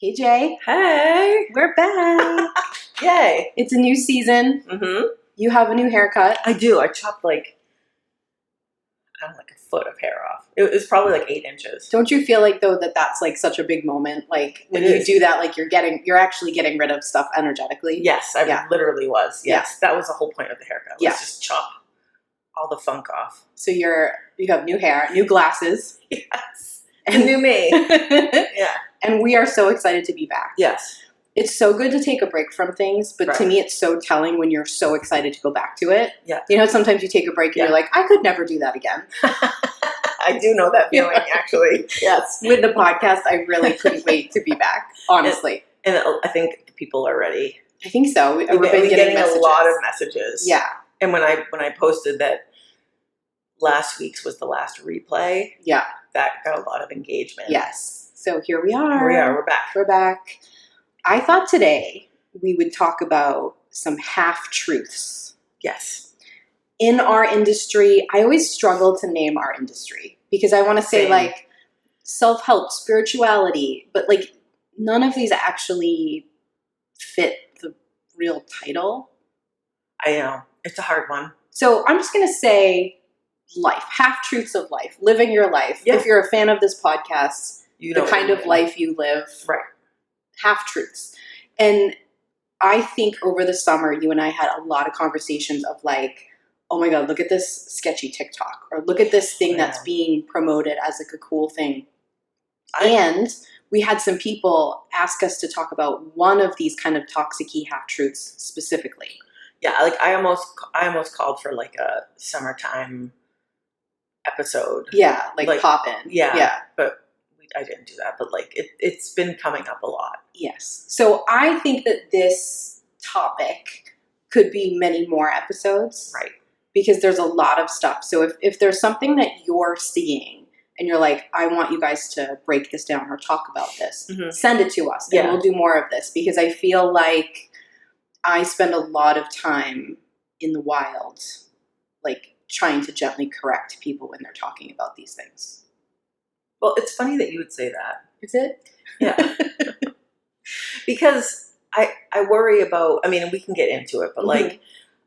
Hey, Jay. Hey. We're back. Yay. It's a new season. Mm-hmm. You have a new haircut. I do. I chopped like a foot of hair off. It was probably like 8 inches. Don't you feel like, though, that that's like such a big moment? Like when you do that, like you're actually getting rid of stuff energetically. Yes, I literally was. Yes. Yeah. That was the whole point of the haircut. Was just chop all the funk off. So you have new hair, new glasses. Yes. And new me. Yeah. And we are so excited to be back. Yes. It's so good to take a break from things, but to me it's so telling when you're so excited to go back to it. Yeah. You know, sometimes you take a break and you're like, I could never do that again. I do know that feeling, actually. Yes. With the podcast, I really couldn't wait to be back, honestly. And I think people are ready. I think so. We've been getting a lot of messages. Yeah. And when I posted that last week's was the last replay, that got a lot of engagement. Yes. So here we are. Here we are. We're back. We're back. I thought today we would talk about some half-truths. Yes. In our industry, I always struggle to name our industry because I want to say like self-help, spirituality, but like none of these actually fit the real title. I know. It's a hard one. So I'm just going to say life, half-truths of life, living your life. Yeah. If you're a fan of this podcast, you know the kind of life you live. Right. Half-truths. And I think over the summer, you and I had a lot of conversations of like, oh my God, look at this sketchy TikTok, or look at this thing that's being promoted as like a cool thing. And we had some people ask us to talk about one of these kind of toxic-y half-truths specifically. Yeah, like I almost called for like a summertime episode. Yeah, like pop in. Yeah. But I didn't do that, but like it's been coming up a lot. Yes. So I think that this topic could be many more episodes. Right. Because there's a lot of stuff. So if there's something that you're seeing and you're like, I want you guys to break this down or talk about this, send it to us and we'll do more of this, because I feel like I spend a lot of time in the wild, like trying to gently correct people when they're talking about these things. Well, it's funny that you would say that. Is it? Yeah. Because I worry about, I mean, we can get into it, but like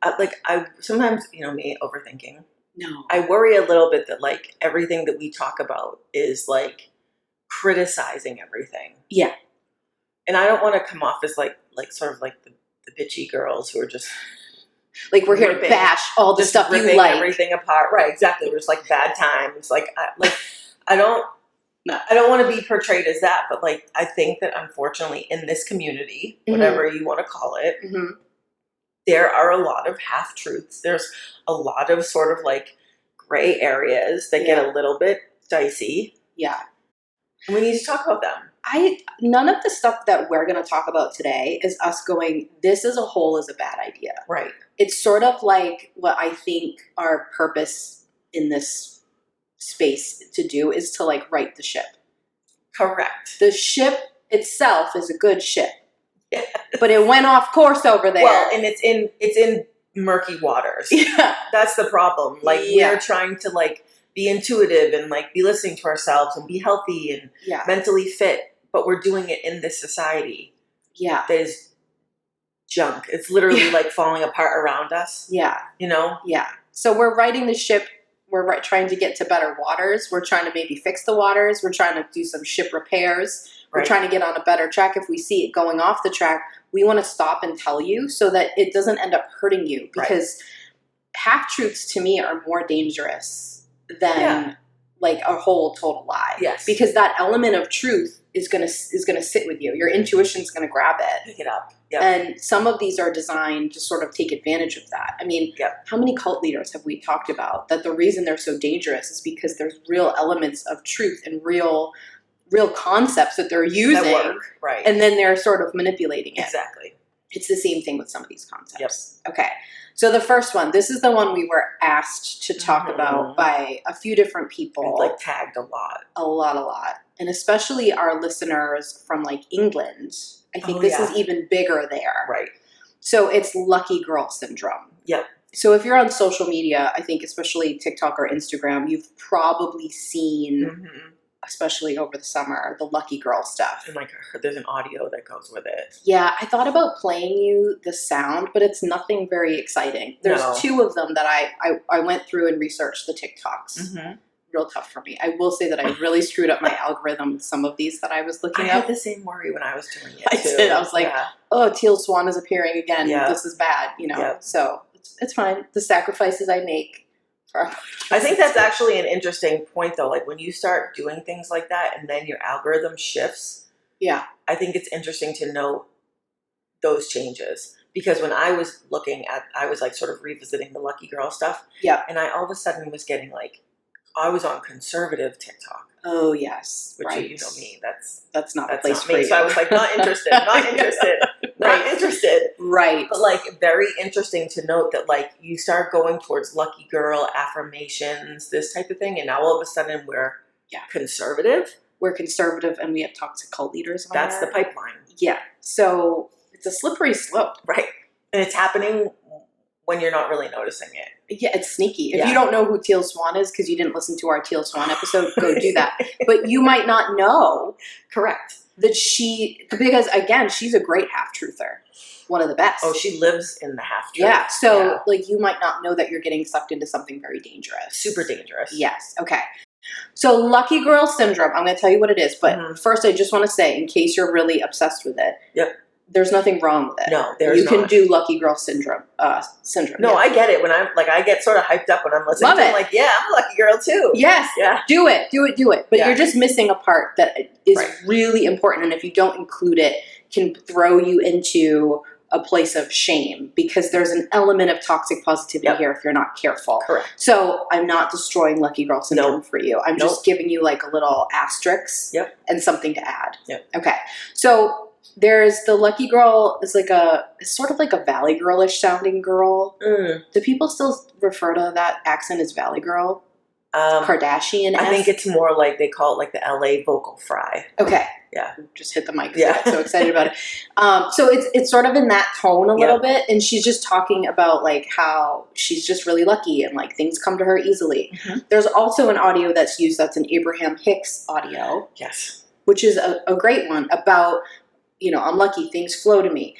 I sometimes, me overthinking. No. I worry a little bit that like everything that we talk about is like criticizing everything. Yeah. And I don't want to come off as like sort of like the bitchy girls who are just like we're here to bash all the stuff you like. Everything apart. Right, exactly. We're just like bad times. Like I don't want to be portrayed as that, but like I think that unfortunately in this community, whatever you want to call it, there are a lot of half-truths. There's a lot of sort of like gray areas that get a little bit dicey. Yeah. And we need to talk about them. None of the stuff that we're going to talk about today is us going, this as a whole is a bad idea. Right. It's sort of like what I think our purpose in this space to do is to like right the ship. Correct. The ship itself is a good ship. Yeah. But it went off course over there. Well, and it's in murky waters. Yeah. That's the problem. Like we're trying to like be intuitive and like be listening to ourselves and be healthy and mentally fit, but we're doing it in this society. Yeah. That is junk. It's literally like falling apart around us. Yeah. Yeah. So we're righting the ship. We're trying to get to better waters. We're trying to maybe fix the waters. We're trying to do some ship repairs. We're trying to get on a better track. If we see it going off the track, we want to stop and tell you so that it doesn't end up hurting you. Because half-truths to me are more dangerous than like a whole total lie. Yes. Because that element of truth is gonna sit with you. Your intuition's gonna grab it. Pick it up. Yep. And some of these are designed to sort of take advantage of that. I mean, how many cult leaders have we talked about that the reason they're so dangerous is because there's real elements of truth and real concepts that they're using. That work. Right. And then they're sort of manipulating it. Exactly. It's the same thing with some of these concepts. Yep. Okay. So the first one, this is the one we were asked to talk about by a few different people. We've like tagged a lot. A lot. And especially our listeners from like England. I think this is even bigger there. Right. So it's lucky girl syndrome. Yep. So if you're on social media, I think especially TikTok or Instagram, you've probably seen especially over the summer, the lucky girl stuff. And like there's an audio that goes with it. Yeah, I thought about playing you the sound, but it's nothing very exciting. There's two of them that I went through and researched the TikToks. Mm-hmm. Real tough for me. I will say that I really screwed up my algorithm with some of these that I was looking at. I had the same worry when I was doing it I too. did. I was like, oh, Teal Swan is appearing again. Yeah. This is bad, you know. Yeah. So it's fine. The sacrifices I make for our podcast. I think that's actually an interesting point though. Like when you start doing things like that and then your algorithm shifts. Yeah. I think it's interesting to note those changes. Because when I was I was like sort of revisiting the Lucky Girl stuff. Yeah. And I all of a sudden was getting like, I was on conservative TikTok. Oh yes, which right. You know me. That's not the place for me. you. So I was like, not interested, not interested, not interested. Right. But like, very interesting to note that like you start going towards lucky girl affirmations, this type of thing, and now all of a sudden we're conservative. We're conservative, and we have toxic cult leaders. That's the pipeline. Yeah. So it's a slippery slope, right? And it's happening when you're not really noticing it. Yeah, it's sneaky. If you don't know who Teal Swan is because you didn't listen to our Teal Swan episode, go do that. But you might not know. Correct. That because again, she's a great half-truther. One of the best. Oh, she lives in the half-truth. Yeah. So like you might not know that you're getting sucked into something very dangerous. Super dangerous. Yes. Okay. So lucky girl syndrome, I'm going to tell you what it is. But first, I just want to say, in case you're really obsessed with it. Yep. There's nothing wrong with it. No, there's not. You can do lucky girl syndrome. No, I get it. When I'm like, I get sort of hyped up when I'm listening to it. I'm like, yeah, I'm a lucky girl too. Yes. Yeah. Do it. But you're just missing a part that is really important. And if you don't include it, can throw you into a place of shame because there's an element of toxic positivity here if you're not careful. Correct. So I'm not destroying lucky girl syndrome for you. I'm just giving you like a little asterisk and something to add. Yep. Okay. So there's the lucky girl is like it's sort of like a Valley Girl-ish sounding girl. Do people still refer to that accent as Valley Girl? Kardashian. I think it's more like they call it like the LA vocal fry. Okay. Yeah. Just hit the mic. Yeah. I'm so excited about it. So it's sort of in that tone a little bit. And she's just talking about like how she's just really lucky and like things come to her easily. Mm-hmm. There's also an audio that's used that's an Abraham Hicks audio. Yes. Which is a great one about, I'm lucky, things flow to me.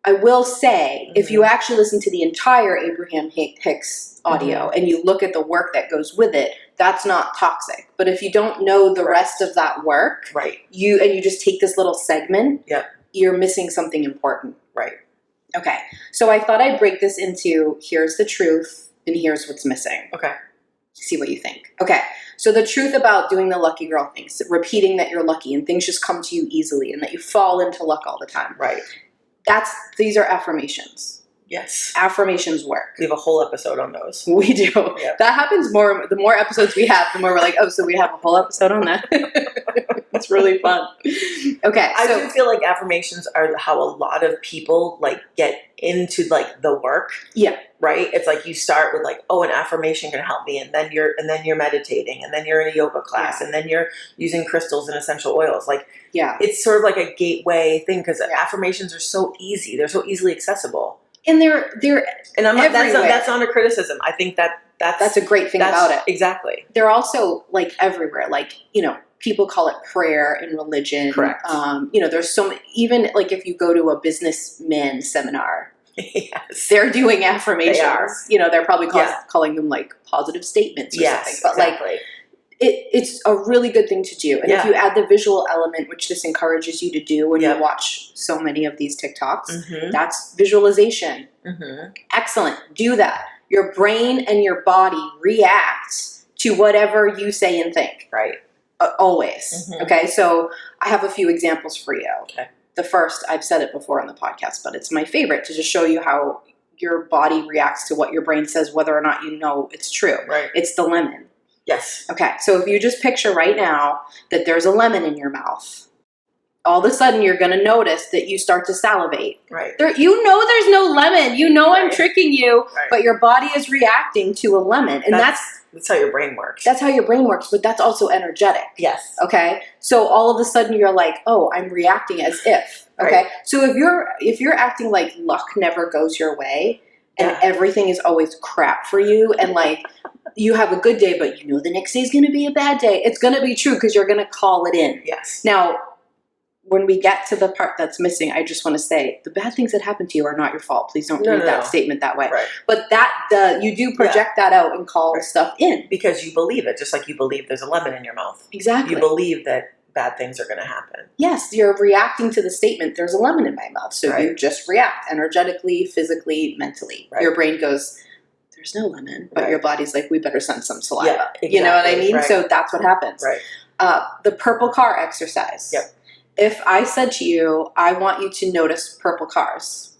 I will say, if you actually listen to the entire Abraham Hicks audio and you look at the work that goes with it, that's not toxic. But if you don't know the rest of that work, you just take this little segment, you're missing something important. Right. Okay. So I thought I'd break this into here's the truth and here's what's missing. Okay. See what you think. Okay. So the truth about doing the lucky girl things, repeating that you're lucky and things just come to you easily and that you fall into luck all the time. Right. These are affirmations. Yes. Affirmations work. We have a whole episode on those. We do. Yep. That happens more. The more episodes we have, the more we're like, oh, so we have a whole episode on that. It's really fun. Okay. I do feel like affirmations are how a lot of people like get into like the work. Yeah. Right? It's like you start with like, oh, an affirmation can help me, and then you're meditating, and then you're in a yoga class, and then you're using crystals and essential oils. Like, it's sort of like a gateway thing because affirmations are so easy. They're so easily accessible. And they're and I'm not, that's not a criticism. I think that's a great thing about it. Exactly. They're also like everywhere. Like, people call it prayer in religion. Correct. There's so many, even like if you go to a businessman seminar, yes, they're doing affirmations. They are. They're probably calling them like positive statements or something. But exactly. like it's a really good thing to do. And if you add the visual element, which this encourages you to do when you watch so many of these TikToks, that's visualization. Excellent. Do that. Your brain and your body react to whatever you say and think. Right. Always. Okay. So I have a few examples for you. Okay. The first, I've said it before on the podcast, but it's my favorite to just show you how your body reacts to what your brain says, whether or not you know it's true. Right. It's the lemon. Yes. Okay. So if you just picture right now that there's a lemon in your mouth, all of a sudden you're going to notice that you start to salivate. Right. There's no lemon. I'm tricking you, but your body is reacting to a lemon. And that's how your brain works. That's how your brain works, but that's also energetic. Yes. Okay. So all of a sudden you're like, oh, I'm reacting as if. Okay. Right. So if you're acting like luck never goes your way and everything is always crap for you and like you have a good day, but you know the next day is going to be a bad day. It's going to be true because you're going to call it in. Yes. Now, when we get to the part that's missing, I just want to say the bad things that happen to you are not your fault. Please don't read that statement that way. Right. But you do project that out and call stuff in. Because you believe it, just like you believe there's a lemon in your mouth. Exactly. You believe that bad things are going to happen. Yes, you're reacting to the statement, there's a lemon in my mouth. So you just react energetically, physically, mentally. Right. Your brain goes, there's no lemon. But your body's like, we better send some saliva. Yeah, exactly. You know what I mean? Right. So that's what happens. Right. The purple car exercise. Yep. If I said to you, I want you to notice purple cars,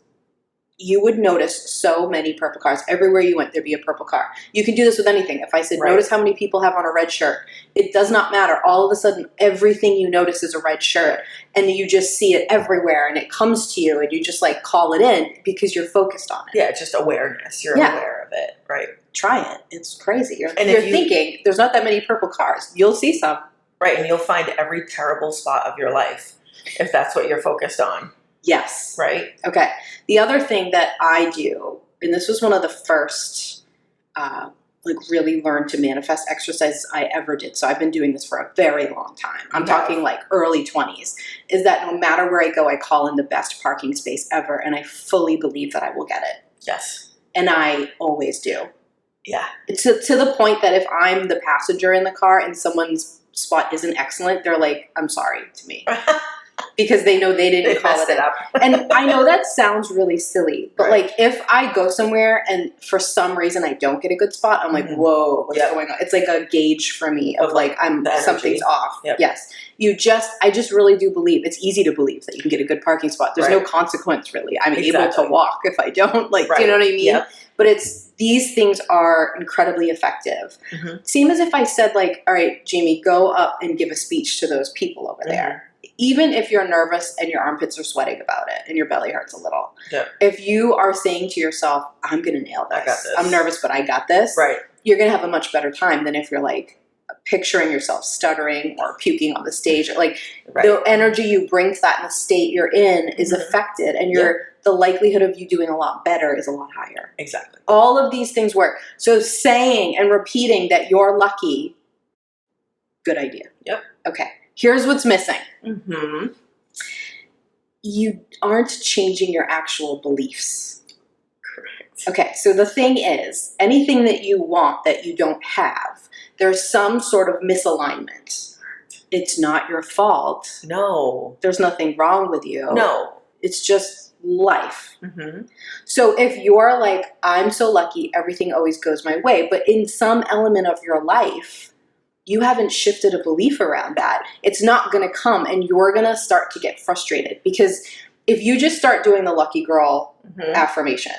you would notice so many purple cars. Everywhere you went, there'd be a purple car. You can do this with anything. If I said, notice how many people have on a red shirt, it does not matter. All of a sudden, everything you notice is a red shirt. And you just see it everywhere, and it comes to you, and you just like call it in because you're focused on it. Yeah, it's just awareness. You're aware of it, right? Try it. It's crazy. You're thinking, there's not that many purple cars. You'll see some. Right, and you'll find every terrible spot of your life if that's what you're focused on. Yes. Right? Okay. The other thing that I do, and this was one of the first really learn to manifest exercises I ever did. So I've been doing this for a very long time. I'm talking like early 20s, is that no matter where I go, I call in the best parking space ever. And I fully believe that I will get it. Yes. And I always do. Yeah. To the point that if I'm the passenger in the car and someone's spot isn't excellent, they're like, I'm sorry to me. Because they know they didn't call it up. And I know that sounds really silly, but like if I go somewhere and for some reason I don't get a good spot, I'm like, whoa, what's going on? It's like a gauge for me of like something's off. Yep. Yes. I just really do believe it's easy to believe that you can get a good parking spot. There's no consequence really. I'm able to walk if I don't. Like, do you know what I mean? Yep. But these things are incredibly effective. Same as if I said like, all right, Jamie, go up and give a speech to those people over there. Even if you're nervous and your armpits are sweating about it and your belly hurts a little. Yeah. If you are saying to yourself, I'm going to nail this. I got this. I'm nervous, but I got this. Right. You're going to have a much better time than if you're like picturing yourself stuttering or puking on the stage. Like the energy you bring to that and the state you're in is affected, and the likelihood of you doing a lot better is a lot higher. Exactly. All of these things work. So saying and repeating that you're lucky, good idea. Yep. Okay. Here's what's missing. You aren't changing your actual beliefs. Correct. Okay, so the thing is, anything that you want that you don't have, there's some sort of misalignment. It's not your fault. No. There's nothing wrong with you. No. It's just life. So if you're like, I'm so lucky, everything always goes my way, but in some element of your life, you haven't shifted a belief around that, it's not going to come, and you're going to start to get frustrated. Because if you just start doing the lucky girl affirmation,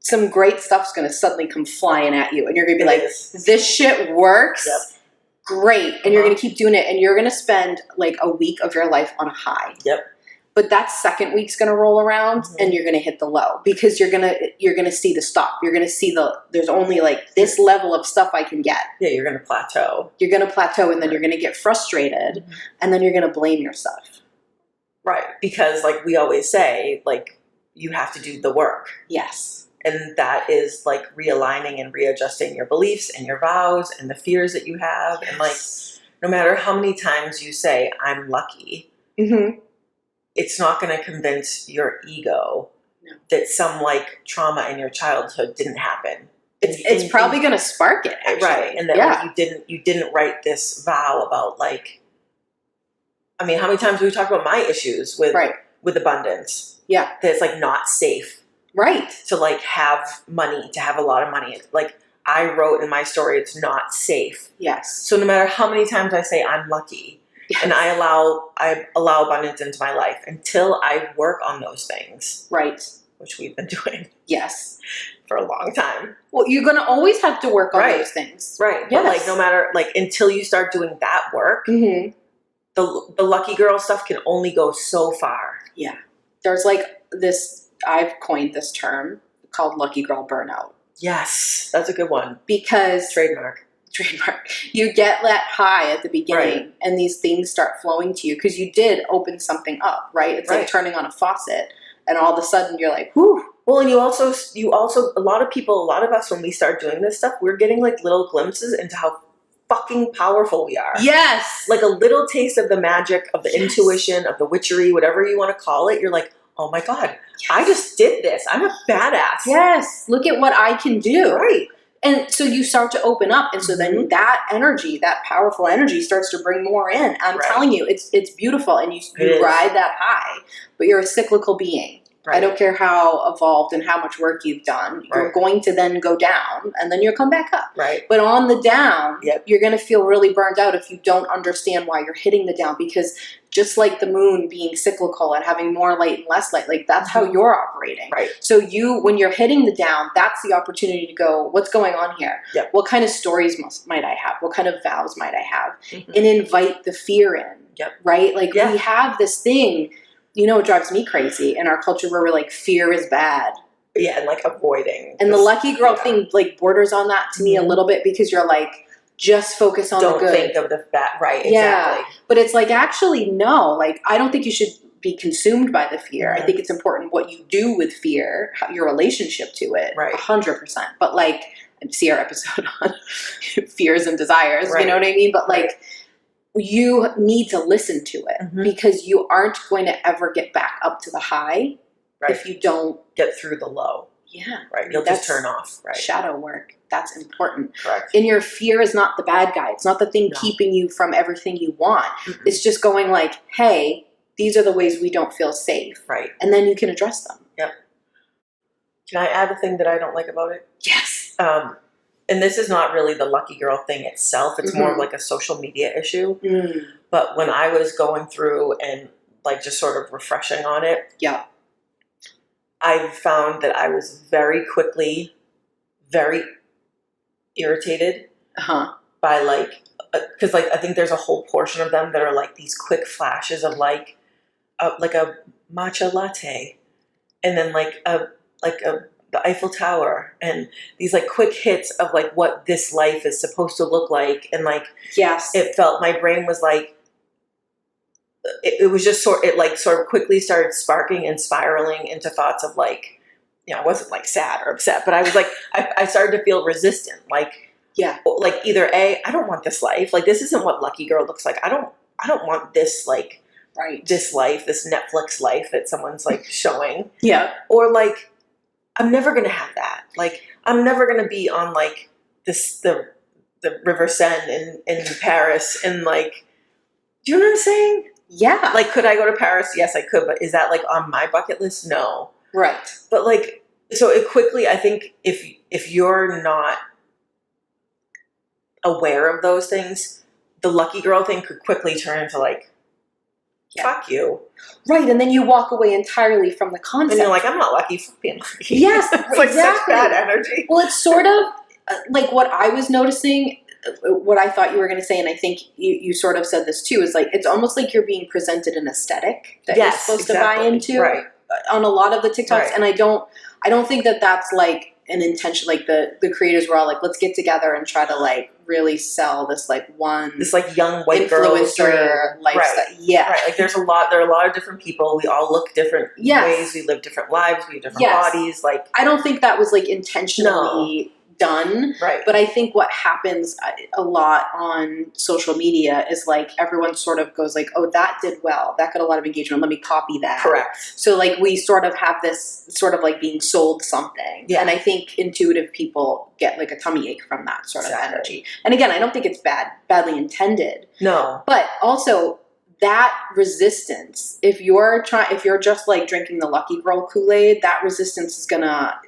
some great stuff's going to suddenly come flying at you, and you're going to be like, this shit works. Yep. Great. And you're going to keep doing it, and you're going to spend like a week of your life on a high. Yep. But that second week's going to roll around and you're going to hit the low, because you're going to see the stop. You're going to see there's only like this level of stuff I can get. Yeah, you're going to plateau. You're going to plateau, and then you're going to get frustrated, and then you're going to blame yourself. Right. Because like we always say, like you have to do the work. Yes. And that is like realigning and readjusting your beliefs and your vows and the fears that you have. Yes. And like, no matter how many times you say, I'm lucky, it's not going to convince your ego that some like trauma in your childhood didn't happen. It's probably going to spark it, actually. Right. And that like, you didn't write this vow about like, I mean, how many times have we talked about my issues with abundance? Yeah. That it's like not safe. Right. To like have money, to have a lot of money. Like I wrote in my story, it's not safe. Yes. So no matter how many times I say I'm lucky, and I allow abundance into my life until I work on those things. Right. Which we've been doing. Yes. For a long time. Well, you're going to always have to work on those things. Right. Yes. But like no matter, like until you start doing that work, the lucky girl stuff can only go so far. Yeah. There's like this, I've coined this term called lucky girl burnout. Yes. That's a good one. Because trademark. You get that high at the beginning, and these things start flowing to you because you did open something up, right? It's like turning on a faucet, and all of a sudden you're like, whew, Well, and you also, a lot of us, when we start doing this stuff, we're getting like little glimpses into how fucking powerful we are. Yes. Like a little taste of the magic, of the Yes. intuition, of the witchery, whatever you want to call it. You're like, oh my God, I just did this. I'm a badass. Yes. Look at what I can do. Right. And so you start to open up. And so then that energy, that powerful energy starts to bring more in. I'm telling you, it's beautiful. And you ride that high, but you're a cyclical being. Right. I don't care how evolved and how much work you've done. You're going to then go down and then you'll come back up. Right. But on the down, you're going to feel really burnt out if you don't understand why you're hitting the down, because just like the moon being cyclical and having more light and less light, like that's how you're operating. Right. So when you're hitting the down, that's the opportunity to go, what's going on here? Yep. What kind of stories might I have? What kind of vows might I have? And invite the fear in. Yep. Right? Like we have this thing. You know what drives me crazy in our culture where we're like, fear is bad. Yeah, and like avoiding. And the lucky girl thing like borders on that to me a little bit, because you're like, just focus on the good. Don't think of the bad. Right, yeah. exactly. But it's like, actually, no. Like, I don't think you should be consumed by the fear. I think it's important what you do with fear, your relationship to it. Right. 100%. But like, see our episode on fears and desires, you know what I mean? But like, you need to listen to it, because you aren't going to ever get back up to the high if you don't get through the low. Yeah. Right. You'll just turn off. Right. Shadow work. That's important. Correct. And your fear is not the bad guy. It's not the thing keeping you from everything you want. It's just going like, hey, these are the ways we don't feel safe. Right. And then you can address them. Yep. Can I add a thing that I don't like about it? Yes. And this is not really the lucky girl thing itself. It's more of like a social media issue. But when I was going through and like just sort of refreshing on it, I found that I was very quickly very irritated by like, because like I think there's a whole portion of them that are like these quick flashes of like a matcha latte, and then like the Eiffel Tower, and these like quick hits of like what this life is supposed to look like. And like, it felt, my brain was like, it was just sort of quickly started sparking and spiraling into thoughts of like, you know, I wasn't like sad or upset, but I was like, I started to feel resistant. Like, like either I don't want this life. Like, this isn't what lucky girl looks like. I don't want this, like, this life, this Netflix life that someone's like showing. Or like, I'm never going to have that. Like, I'm never going to be on like the River Seine in Paris. And like, do you know what I'm saying? Yeah. Like, could I go to Paris? Yes, I could. But is that like on my bucket list? No. Right. But like, so it quickly, I think if you're not aware of those things, the lucky girl thing could quickly turn into like, fuck you. Right. And then you walk away entirely from the concept. And you're like, I'm not lucky for being lucky. Yes, it's like such bad energy. Well, it's sort of like what I was noticing, what I thought you were going to say, and I think you sort of said this too, is like, it's almost like you're being presented an aesthetic that you're supposed to buy into on a lot of the TikToks. And I don't think that that's like an intention. Like the creators were all like, let's get together and try to like really sell this like this like young white influencer lifestyle. Like there are a lot of different people. We all look different ways. We live different lives. We have different bodies. Like, I don't think that was like intentionally done. But I think what happens a lot on social media is like everyone sort of goes like, oh, that did well. That got a lot of engagement. Let me copy that. Correct. So like we sort of have this sort of like being sold something. And I think intuitive people get like a tummy ache from that sort of energy. And again, I don't think it's badly intended. No. But also that resistance, if you're just like drinking the lucky girl Kool-Aid, that resistance is gonna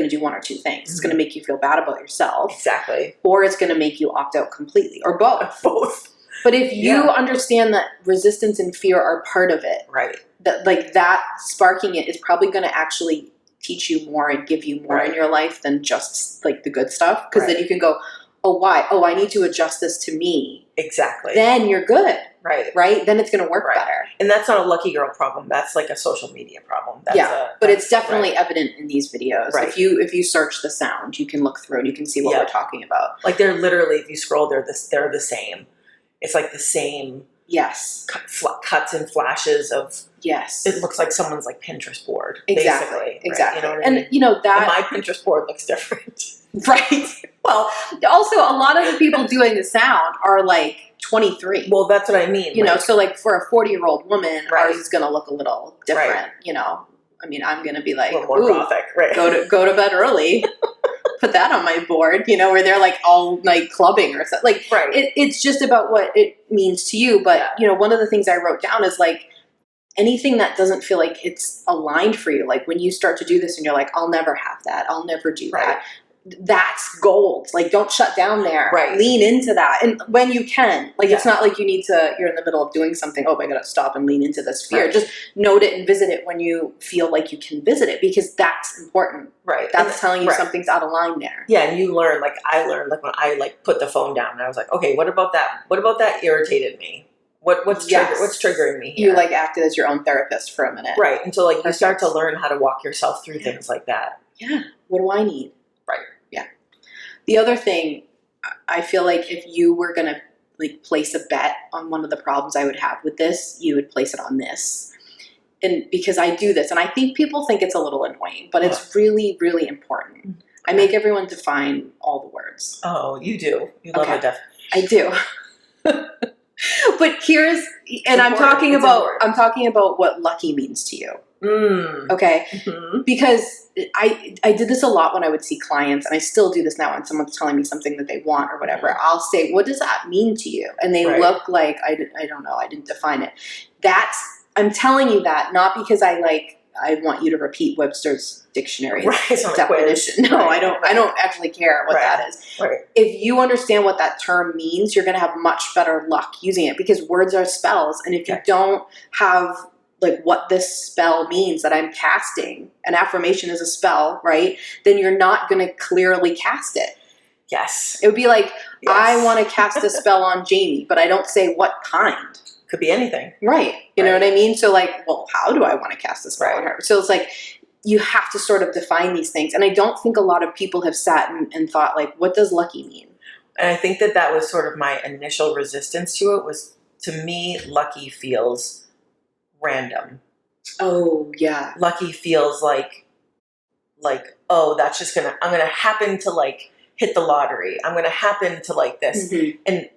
do one or two things. It's going to make you feel bad about yourself. Exactly. Or it's going to make you opt out completely, or both. Both. But if you understand that resistance and fear are part of it, that like that sparking it is probably going to actually teach you more and give you more in your life than just like the good stuff. Because then you can go, oh, why? Oh, I need to adjust this to me. Exactly. Then you're good. Right? Then it's going to work better. And that's not a lucky girl problem. That's like a social media problem. But it's definitely evident in these videos. If you search the sound, you can look through and you can see what we're talking about. Like they're literally, if you scroll, they're the same. It's like the same Yes. Cuts and flashes of, yes. it looks like someone's like Pinterest board. Exactly. Basically, exactly. Right? You know what I mean? And, you know, And that. my Pinterest board looks different. Right. Well, also, a lot of the people doing the sound are like 23. Well, that's what I mean. You know, so like for a 40-year-old woman, Right. ours is going to look a little different, Right. you know. I mean, I'm going to be like, a little more ooh, gothic, right? go to bed early. Put that on my board, you know, where they're like all night clubbing or something. Like, Right. it's just about what it means to you. But, you know, one of the things I wrote down is like, anything that doesn't feel like it's aligned for you, like when you start to do this and you're like, I'll never have that, I'll never do that, that's gold. Like, don't shut down there. Right. Lean into that. And when you can, like, it's Yeah. not like you need to, you're in the middle of doing something, oh, I gotta stop and lean into this fear. Right. Just note it and visit it when you feel like you can visit it, because that's important. Right. That's telling you Right. something's out of line there. Yeah, and you learn, like I learned, like when I like put the phone down and I was like, okay, what about that? What about that irritated me? What's Yes. what's triggering me here? You like acted as your own therapist for a minute. Right. And so like you start to Perfect. learn how to walk yourself through things like that. Yeah. What do I need? Right. Yeah. The other thing, I feel like if you were going to like place a bet on one of the problems I would have with this, you would place it on this. And because I do this, and I think people think it's a little annoying, but it's really, really important. I make everyone define all the words. Oh, you do. You love Okay. a def. I do. But here's, and I'm important. talking It's about, important. I'm talking about what lucky means to you. Mm. Okay. Mm-hmm. Because I did this a lot when I would see clients, and I still do this now when someone's telling me something that they want or whatever. I'll say, what does that mean to you? And they Right. look like, I don't know, I didn't define it. I'm telling you that not because I want you to repeat Webster's dictionary Right. It's not a definition. quiz. No, Right. I don't actually care what Right. that is. Right. If you understand what that term means, you're going to have much better luck using it, because words are spells. And if you don't have like what this spell means that I'm casting, an affirmation is a spell, right? Then you're not going to clearly cast it. Yes. It would be like, Yes. I want to cast a spell on Jamie, but I don't say what kind. Could be anything. Right. You know what I mean? So like, well, how do I want to cast a spell on Right. her? So it's like, you have to sort of define these things. And I don't think a lot of people have sat and thought like, what does lucky mean? And I think that was sort of my initial resistance to it. Was, to me, lucky feels random. Oh, yeah. Lucky feels like, oh, that's just I'm gonna happen to like hit the lottery. I'm gonna happen to like this. Mm-hmm. And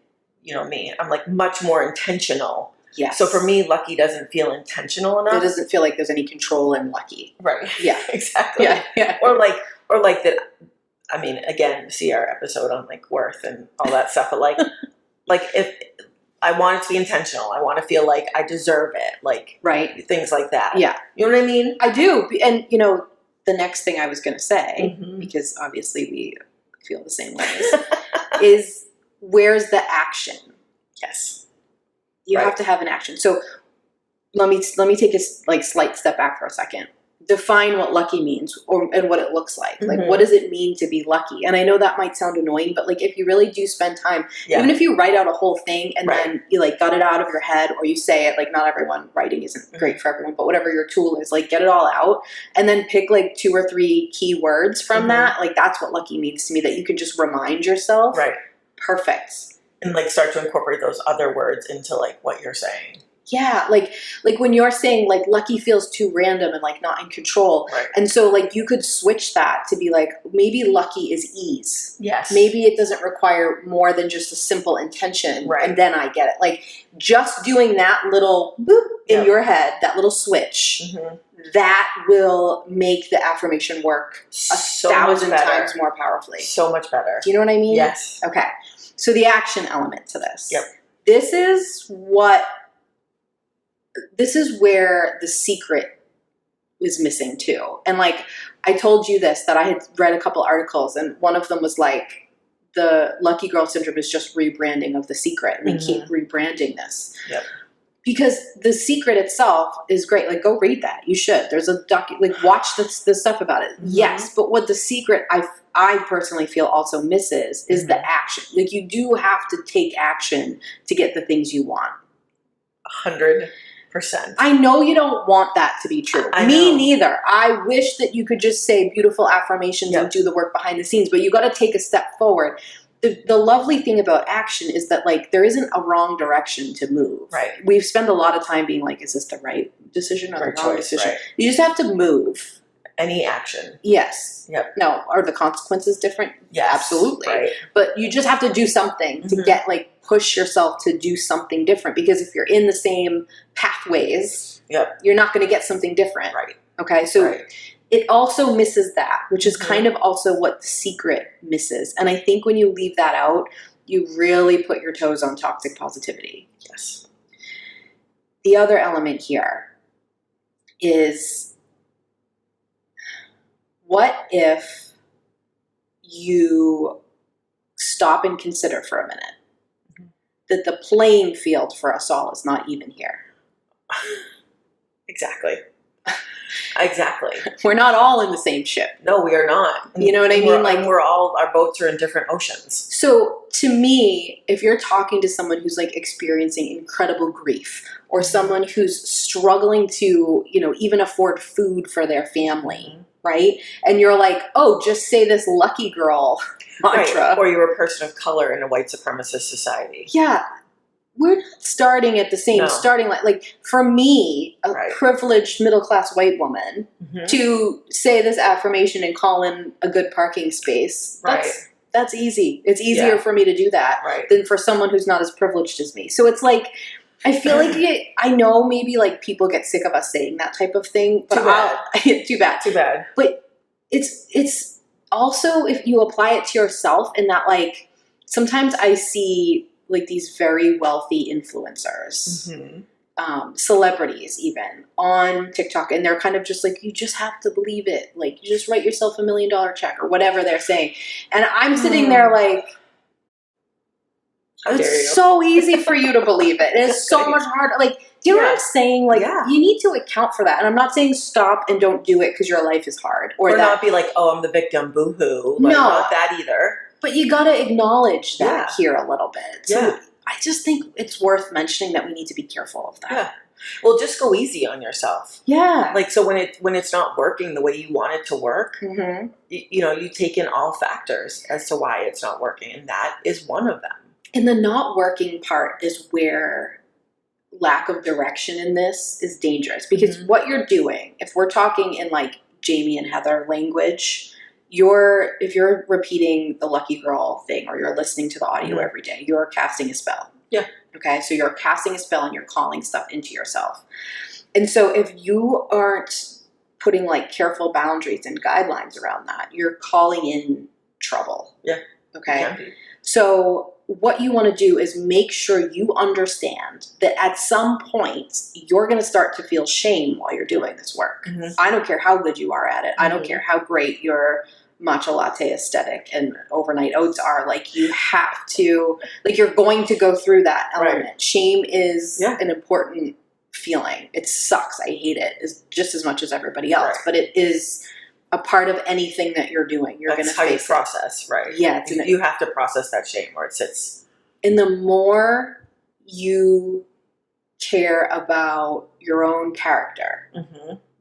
you know me, I'm like much more intentional. Yes. So for me, lucky doesn't feel intentional enough. It doesn't feel like there's any control in lucky. Right. Yeah. Exactly. Yeah. Or like that. I mean, again, see our episode on like worth and all that stuff. But like if I want it to be intentional, I want to feel like I deserve it. Like Right. things like that. Yeah. You know what I mean? I do. And, you know, the next thing I was going to say, Mhm. because obviously we feel the same ways, is where's the action? Yes. You Right. have to have an action. So let me take a slight step back for a second. Define what lucky means and what it looks like. Like, Mhm. what does it mean to be lucky? And I know that might sound annoying, but like if you really do spend time, Yeah. even if you write out a whole thing and Right. then you like got it out of your head or you say it, like not everyone, writing isn't great for everyone, but whatever your tool is, like get it all out and then pick like 2 or 3 key words from Mhm. that. Like that's what lucky means to me, that you can just remind yourself. Right. Perfect. And like start to incorporate those other words into like what you're saying. Yeah, like when you're saying like lucky feels too random and like not in control. Right. And so like you could switch that to be like, maybe lucky is ease. Yes. Maybe it doesn't require more than just a simple intention. Right. And then I get it. Like just doing that little boop in Yep. your head, that little switch, Mhm. that will make the affirmation work a So 1,000 much better. times more powerfully. So much better. Do you know what I mean? Yes. Okay. So the action element to this. Yep. This is where the secret is missing too. And like I told you this, that I had read a couple articles and one of them was like the lucky girl syndrome is just rebranding of The Secret. And they keep rebranding this. Yep. Because The Secret itself is great. Like go read that. You should. There's a like watch the stuff about it. Mhm. Yes. But what The Secret I personally feel also misses is the action. Like you do have to take action to get the things you want. 100%. I know you don't want that to be true. I Me know. neither. I wish that you could just say beautiful affirmations Yep. and do the work behind the scenes, but you got to take a step forward. the lovely thing about action is that like there isn't a wrong direction to move. Right. We spend a lot of time being like, is this the right decision or the Right wrong choice, decision? right. You just have to move. Any action. Yes. Yep. No. Are the consequences different? Yes. Absolutely. Right. But you just have to do something to get like push yourself to do something different, because if you're in the same pathways, Yep. you're not going to get something different. Right. Okay. So Right. it also misses that, which is kind of also what The Secret misses. And I think when you leave that out, you really put your toes on toxic positivity. Yes. The other element here is, what if you stop and consider for a minute that the playing field for us all is not even here? Exactly. Exactly. We're not all in the same ship. No, we are not. You know what I mean? Like we're all, our boats are in different oceans. So to me, if you're talking to someone who's like experiencing incredible grief, or someone who's struggling to, you know, even afford food for their family, right? And you're like, oh, just say this lucky girl mantra. Right. Or you're a person of color in a white supremacist society. Yeah. We're not starting at the same starting line. Like for me, a privileged middle-class white woman, to say this affirmation and call in a good parking space, that's easy. It's easier for me to do that than for someone who's not as privileged as me. So it's like, I feel like I know maybe like people get sick of us saying that type of thing, but too bad. Too bad. But it's also, if you apply it to yourself, in that like sometimes I see like these very wealthy influencers, celebrities even on TikTok, and they're kind of just like, you just have to believe it. Like you just write yourself $1 million check or whatever they're saying. And I'm sitting there like, it's so easy for you to believe it. It's so much harder. Like, do you know what I'm saying? Like, you need to account for that. And I'm not saying stop and don't do it because your life is hard. Or not be like, oh, I'm the victim, boo-hoo. Like, no. Not that either. But you got to acknowledge that here a little bit. So Yeah. I just think it's worth mentioning that we need to be careful of that. Yeah. Well, just go easy on yourself. Yeah. Like, so when it's not working the way you want it to work, you know, you take in all factors as to why it's not working. And that is one of them. And the not working part is where lack of direction in this is dangerous. Because what you're doing, if we're talking in like Jamie and Heather language, if you're repeating the lucky girl thing, or you're listening to the audio every day, you're casting a spell. Yeah. Okay. So you're casting a spell and you're calling stuff into yourself. And so if you aren't putting like careful boundaries and guidelines around that, you're calling in trouble. Yeah. Okay. So what you want to do is make sure you understand that at some point you're going to start to feel shame while you're doing this work. I don't care how good you are at it. I don't care how great your matcha latte aesthetic and overnight oats are. Like, you have to, like, you're going to go through that element. Shame is an important feeling. It sucks. I hate it just as much as everybody else, but it is a part of anything that you're doing. You're going to face you process, right? Yeah. You have to process that shame where it sits. And the more you care about your own character,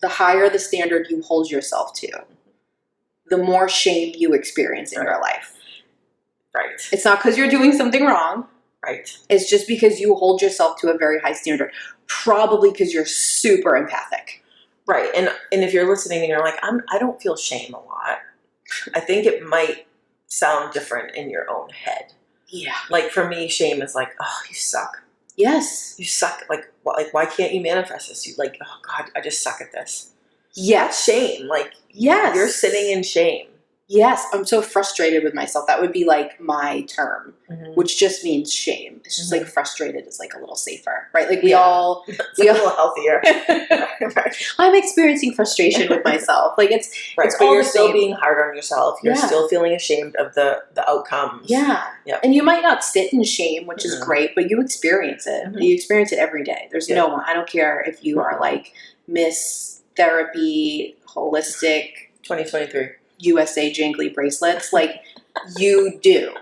the higher the standard you hold yourself to, the more shame you experience in your life. Right. It's not because you're doing something wrong. Right. It's just because you hold yourself to a very high standard, probably because you're super empathic. Right. And if you're listening and you're like, I don't feel shame a lot, I think it might sound different in your own head. Yeah. Like for me, shame is like, oh, you suck. Yes. You suck. Like why can't you manifest this? You like, oh God, I just suck at this. Yes. That's shame. Like, yes. You're sitting in shame. Yes, I'm so frustrated with myself. That would be like my term, which just means shame. It's just like frustrated is like a little safer, right? Like we all, it's a little healthier. Right. I'm experiencing frustration with myself. Like it's but all you're the still same. being hard on yourself. You're still feeling ashamed of the outcomes. Yeah. Yep. And you might not sit in shame, which is great, but you experience it. You experience it every day. There's no one. I don't care if you are like Miss Therapy, Holistic, 2023. USA jangly bracelets, like you do,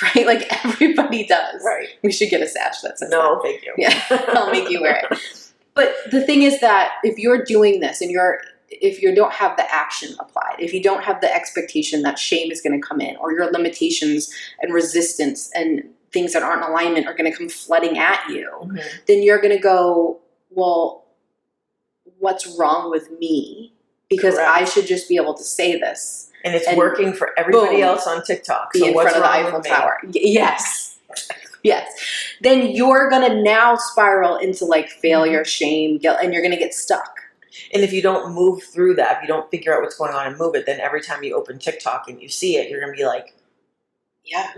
right? Like everybody does. Right. We should get a sash that says no, that. thank you. Yeah, I'll make you wear it. But the thing is that if you're doing this and you're if you don't have the action applied, if you don't have the expectation that shame is going to come in, or your limitations and resistance and things that aren't in alignment are going to come flooding at you, then you're going to go, well, what's wrong with me? Because I should just be able to say this. And it's working for everybody else on TikTok. So in what's front of the Eiffel Tower. Yes. Yes. Then you're going to now spiral into like failure, shame, guilt, and you're going to get stuck. And if you don't move through that, if you don't figure out what's going on and move it, then every time you open TikTok and you see it, you're going to be like, yeah,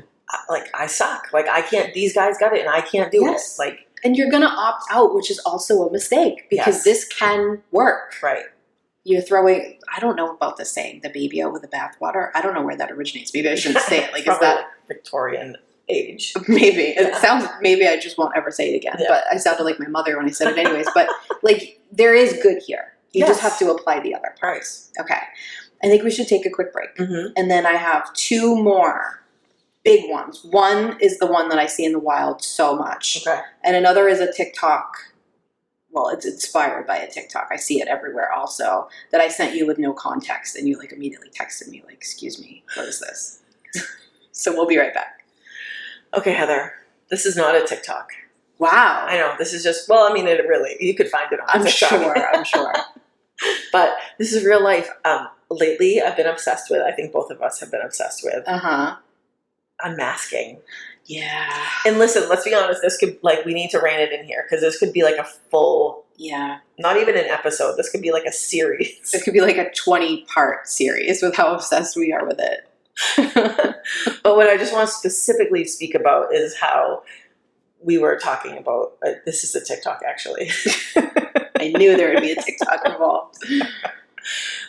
like I suck. Like I can't, these guys got it and I can't do it. Like, and you're going to opt out, which is also a mistake because this can work. Right. You're throwing, I don't know about the saying, the baby out with the bathwater. I don't know where that originates. Maybe I shouldn't say it. Like, is that Victorian age? Maybe. It sounds, maybe I just won't ever say it again. But I sounded like my mother when I said it anyways. But like, there is good here. You just have to apply the other parts. Okay. I think we should take a quick break. And then I have two more big ones. One is the one that I see in the wild so much. Okay. And another is a TikTok. Well, it's inspired by a TikTok. I see it everywhere also, that I sent you with no context. And you like immediately texted me like, excuse me, what is this? So we'll be right back. Okay, Heather, this is not a TikTok. Wow. I know. This is just, well, I mean, it really, you could find it on TikTok. I'm sure. But this is real life. Lately, I've been obsessed with, I think both of us have been obsessed with, unmasking. Yeah. And listen, let's be honest, this could, like, we need to rein it in here because this could be like a full, not even an episode. This could be like a series. It could be like a 20-part series with how obsessed we are with it. But what I just want to specifically speak about is how we were talking about, this is a TikTok actually. I knew there would be a TikTok involved.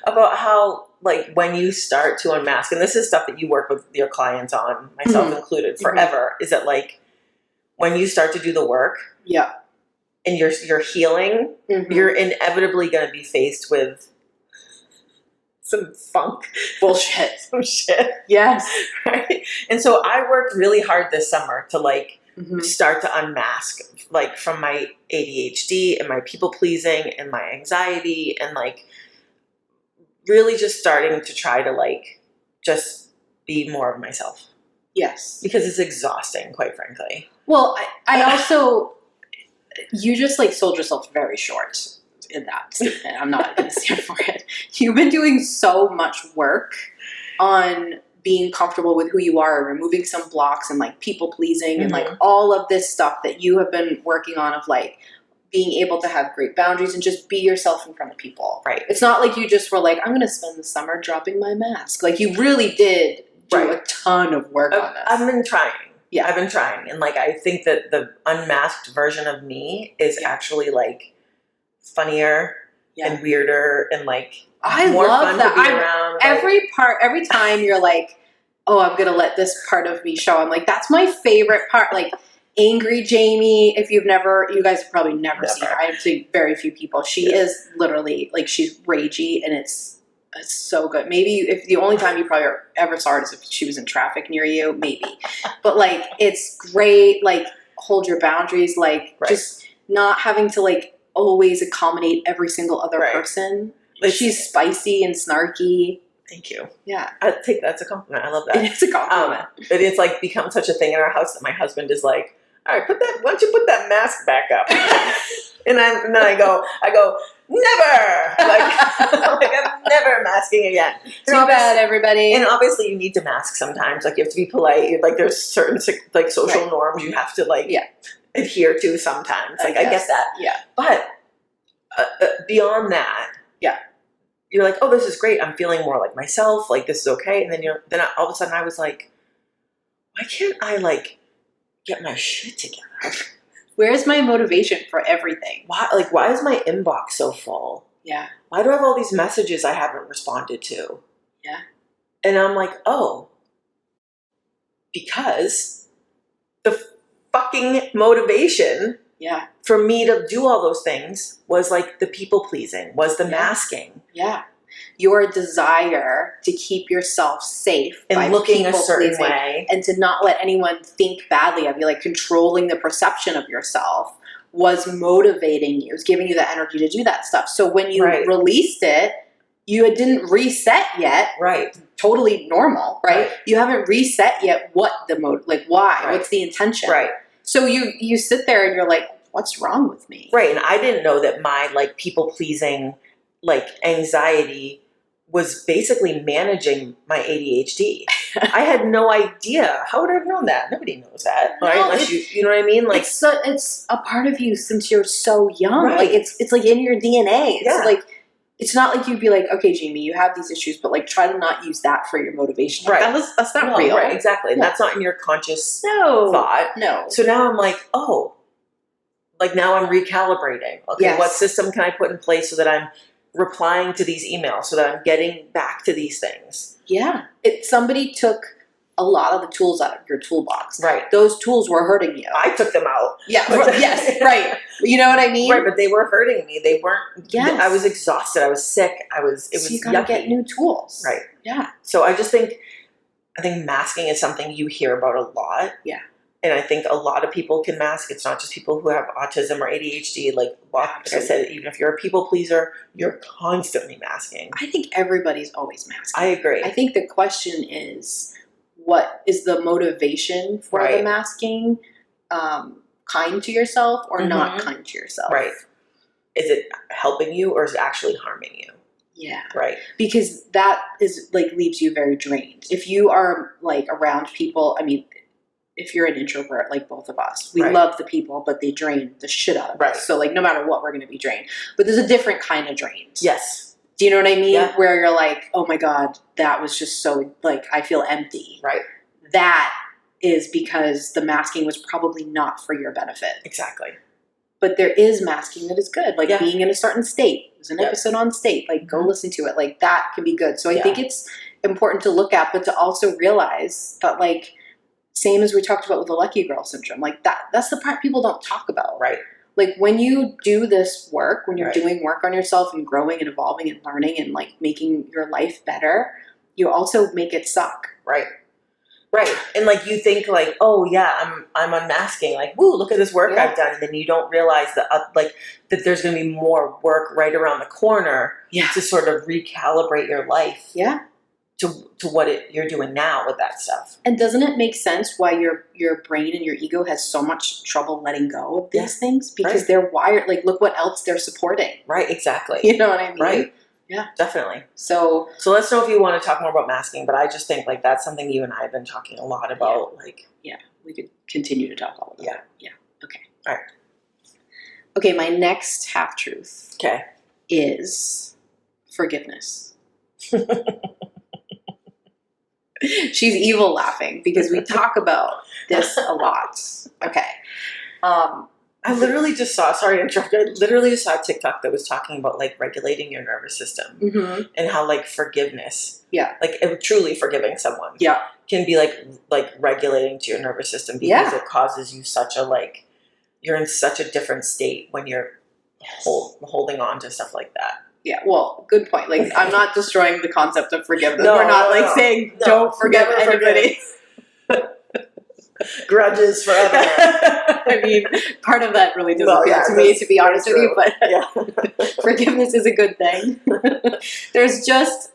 About how, like, when you start to unmask, and this is stuff that you work with your clients on, myself included, forever, is that, like, when you start to do the work, and you're healing, you're inevitably going to be faced with some funk. Bullshit. Some shit. Yes. Right? And so I worked really hard this summer to, like, start to unmask, like, from my ADHD and my people pleasing and my anxiety and, like, really just starting to try to, like, just be more of myself. Yes. Because it's exhausting, quite frankly. Well, I also, you just, like, sold yourself very short in that statement. I'm not going to stand for it. You've been doing so much work on being comfortable with who you are, removing some blocks and, like, people pleasing and, like, all of this stuff that you have been working on of, like, being able to have great boundaries and just be yourself in front of people. Right. It's not like you just were like, I'm going to spend the summer dropping my mask. Like, you really did do a ton of work on this. I've been trying. Yeah. I've been trying. And, like, I think that the unmasked version of me is actually, like, funnier and weirder and, like, more fun to be around. Every time you're like, oh, I'm going to let this part of me show. I'm like, that's my favorite part. Like, Angry Jamie, if you guys have probably never seen her. I've seen very few people. She is literally, like, she's ragey and it's so good. Maybe if the only time you probably ever saw her is if she was in traffic near you, maybe. But, like, it's great. Like, hold your boundaries. Like, just not having to, like, always accommodate every single other person. Like, she's spicy and snarky. Thank you. Yeah. I take that's a compliment. I love that. It is a compliment. But it's, like, become such a thing in our house that my husband is like, all right, why don't you put that mask back up? and then I go, never! Like, I'm never masking again. Too bad, everybody. And obviously you need to mask sometimes. Like, you have to be polite. Like, there's certain, like, social norms you have to, like, adhere to sometimes. Like, I get that. Yeah. But beyond that, you're like, oh, this is great. I'm feeling more like myself. Like, this is okay. And then all of a sudden I was like, why can't I, like, get my shit together? Where's my motivation for everything? Why is my inbox so full? Yeah. Why do I have all these messages I haven't responded to? Yeah. And I'm like, oh, because the fucking motivation for me to do all those things was, like, the people pleasing, was the masking. Yeah. Your desire to keep yourself safe and by looking a certain way and to not let anyone think badly of you, like, controlling the perception of yourself was motivating you. It was giving you the energy to do that stuff. So when you released it, you didn't reset yet. Right. Totally normal, right? You haven't reset yet what the mode, like why? Right. What's the intention? Right. So you sit there and you're like, what's wrong with me? Right. And I didn't know that my like people pleasing, like anxiety was basically managing my ADHD. I had no idea. How would I have known that? Nobody knows that, right? No, Unless you know what I mean? Like it's a part of you since you're so young. Right. Like it's like in your DNA. It's Yeah. like, it's not like you'd be like, okay, Jamie, you have these issues, but like try to not use that for your motivation. Like, Right. That's not real. Right. Exactly. And No. that's not in your conscious No. thought. No. So now I'm like, oh, like now I'm recalibrating. Okay, Yes. what system can I put in place so that I'm replying to these emails, so that I'm getting back to these things? Yeah. Somebody took a lot of the tools out of your toolbox. Right. Those tools were hurting you. I took them out. Yeah. Yes. Right. You know what I mean? Right, but they were hurting me. They weren't. Yes. I was exhausted. I was sick. It was So you gotta yucky. get new tools. Right. Yeah. So I think masking is something you hear about a lot. Yeah. And I think a lot of people can mask. It's not just people who have autism or ADHD. Like I said, even if you're a people pleaser, you're constantly masking. I think everybody's always masking. I agree. I think the question is, what is the motivation for the Right. masking? Kind to yourself or not Mhm. kind to yourself? Right. Is it helping you or is it actually harming you? Yeah. Right. Because that is like leaves you very drained. If you are like around people, I mean, if you're an introvert like both of us, we Right. love the people, but they drain the shit out of Right. us. So like no matter what, we're going to be drained. But there's a different kind of drained. Yes. Do you know what I mean? Yeah. Where you're like, oh my God, that was just so, like, I feel empty. Right. That is because the masking was probably not for your benefit. Exactly. But there is masking that is good, like Yeah. being in a certain state. There's an Yep. episode on state, like go Mhm. listen to it. Like that can be good. So I Yeah. think it's important to look at, but to also realize that, like, same as we talked about with the lucky girl syndrome, like that's the part people don't talk about. Right. Like when you do this work, when you're Right. doing work on yourself and growing and evolving and learning and like making your life better, you also make it suck. Right. Right. And like you think like, oh yeah, I'm unmasking. Like, woo, look at this work Yeah. I've done. And then you don't realize that that there's going to be more work right around the corner Yeah. to sort of recalibrate your life Yeah. to what you're doing now with that stuff. And doesn't it make sense why your brain and your ego has so much trouble letting go of these things? Because Right. they're wired, like look what else they're supporting. Right. Exactly. You know what I mean? Right. Yeah. Definitely. So So let's know if you want to talk more about masking, but I just think like that's something you and I have been talking a lot about. Like, we could continue to talk all about Yeah. it. Yeah. Okay. All right. Okay, my next half truth okay. is forgiveness. She's evil laughing because we talk about this a lot. Okay. I literally just saw, sorry to interrupt, I literally just saw a TikTok that was talking about like regulating your nervous system mhm. and how like forgiveness, Yeah. like truly forgiving someone Yeah. can be like regulating to your nervous system because Yeah. it causes you such a like, you're in such a different state when you're holding on to stuff like that. Yeah, well, good point. Like, I'm not destroying the concept of forgiveness. No, We're not no, like no. saying No, don't forgive never anybody. Grudges forever. I mean, part of that really doesn't Well, appeal yeah, to me, that's to be honest with you. very But Yeah. forgiveness is a good thing. There's just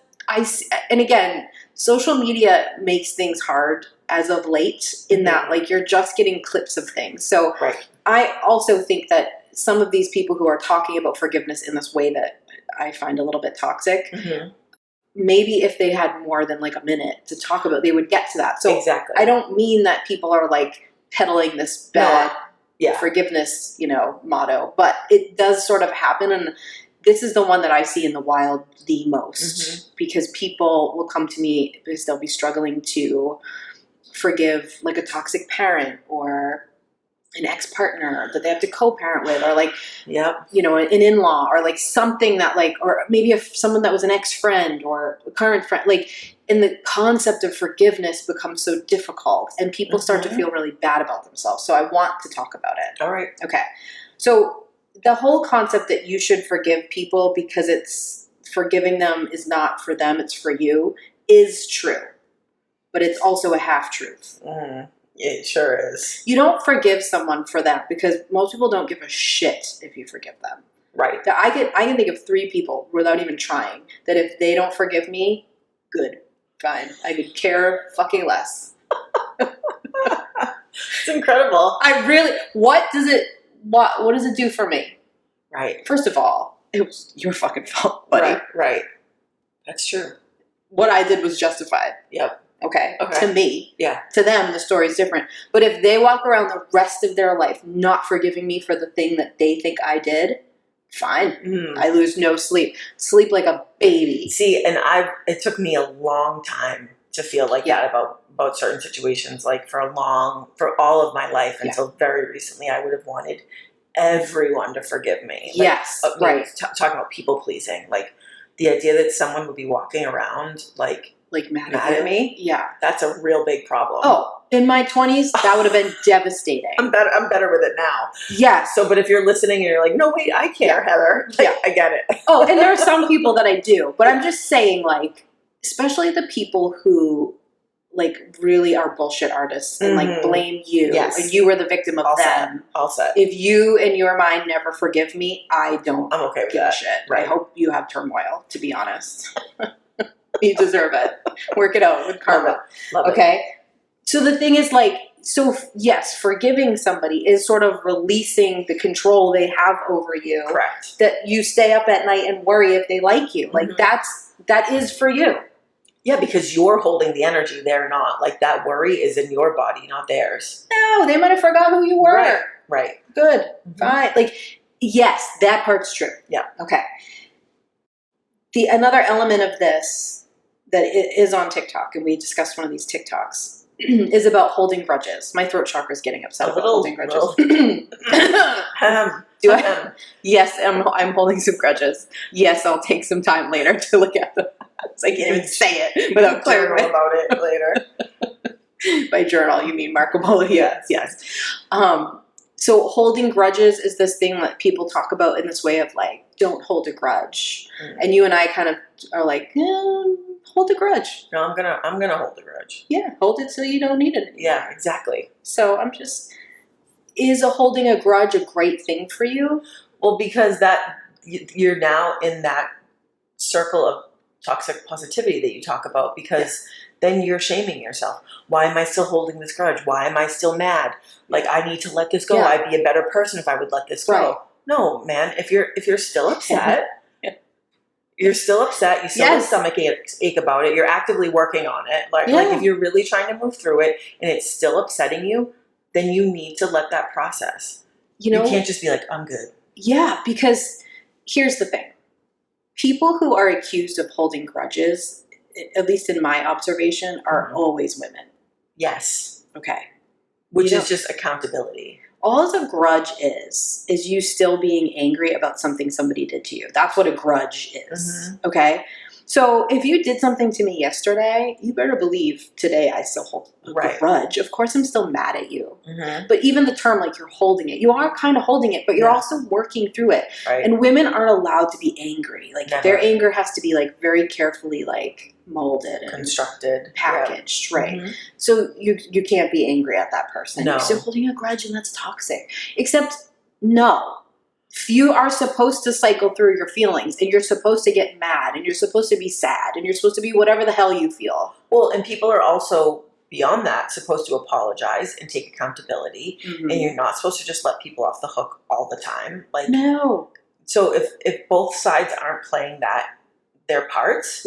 and again, social media makes things hard as of late. In that, like, you're just getting clips of things. So Right. I also think that some of these people who are talking about forgiveness in this way that I find a little bit toxic, Mhm. maybe if they had more than like a minute to talk about, they would get to that. So Exactly. I don't mean that people are like peddling this bad Yeah. forgiveness, motto, but it does sort of happen. And this is the one that I see in the wild the most, because people will come to me because they'll be struggling to forgive like a toxic parent or an ex-partner that they have to co-parent with, or like, Yep. an in-law, or like something that like, or maybe if someone that was an ex-friend or a current friend, like, and the concept of forgiveness becomes so difficult and people start to feel really bad about themselves. So I want to talk about it. All right. Okay. So the whole concept that you should forgive people because it's forgiving them is not for them, it's for you, is true. But it's also a half truth. It sure is. You don't forgive someone for that because most people don't give a shit if you forgive them. Right. That I can think of 3 people without even trying that if they don't forgive me, good, fine. I could care fucking less. It's incredible. What does it do for me? Right. First of all, it was your fucking fault, buddy. Right. That's true. What I did was justified. Yep. Okay. To me. Yeah. To them, the story's different. But if they walk around the rest of their life not forgiving me for the thing that they think I did, fine. I lose no sleep. Sleep like a baby. See, and it took me a long time to feel like that about certain situations. Like for all of my life until very recently, I would have wanted everyone to forgive me. Yes. Right. Talking about people pleasing. Like the idea that someone would be walking around like mad at me. Yeah. That's a real big problem. Oh, in my 20s, that would have been devastating. I'm better with it now. Yes. So, but if you're listening and you're like, no, wait, I care, Heather. Like, I get it. Oh, and there are some people that I do, but I'm just saying, like, especially the people who, like, really are bullshit artists and, like, blame you. Yes. And you were the victim of them. All set. If you, in your mind, never forgive me, I'm okay with that. A shit. Right. I hope you have turmoil, to be honest. You deserve it. Work it out with karma. Love it. Okay? So the thing is, like, yes, forgiving somebody is sort of releasing the control they have over you. Correct. That you stay up at night and worry if they like you. Like, that is for you. Yeah, because you're holding the energy. They're not. Like, that worry is in your body, not theirs. No, they might have forgot who you were. Right. Good. Fine. Like, yes, that part's true. Yeah. Okay. Another element of this that is on TikTok, and we discussed one of these TikToks, is about holding grudges. My throat chakra is getting upset about holding grudges. Do I? Yes, I'm holding some grudges. Yes, I'll take some time later to look at them. I can't even say it without clearing about it later. By journal, you mean markable? Yes. So holding grudges is this thing that people talk about in this way of like, don't hold a grudge. And you and I kind of are like, hold a grudge. No, I'm gonna hold a grudge. Yeah, hold it so you don't need it anymore. Yeah, exactly. So is holding a grudge a great thing for you? Well, because you're now in that circle of toxic positivity that you talk about, because then you're shaming yourself. Why am I still holding this grudge? Why am I still mad? Like, I need to let this go. I'd be a better person if I would let this go. Right. No, man, if you're still upset, you're still upset, you still have a stomach ache about it, you're actively working on it. Like if you're really trying to move through it and it's still upsetting you, then you need to let that process. You can't just be like, I'm good. Yeah, because here's the thing. People who are accused of holding grudges, at least in my observation, are always women. Yes. Okay. Which is just accountability. All a grudge is you still being angry about something somebody did to you. That's what a grudge is. Okay? So if you did something to me yesterday, you better believe today I still hold a grudge. Of course I'm still mad at you. But even the term, like, you're holding it, you are kind of holding it, but you're also working through it. Right. And women aren't allowed to be angry. Like, their anger has to be, like, very carefully, like, molded and constructed, packaged, right? So you can't be angry at that person. No. You're still holding a grudge, and that's toxic. Except, no. You are supposed to cycle through your feelings, and you're supposed to get mad, and you're supposed to be sad, and you're supposed to be whatever the hell you feel. Well, and people are also, beyond that, supposed to apologize and take accountability, and you're not supposed to just let people off the hook all the time. Like, no. So if both sides aren't playing their parts,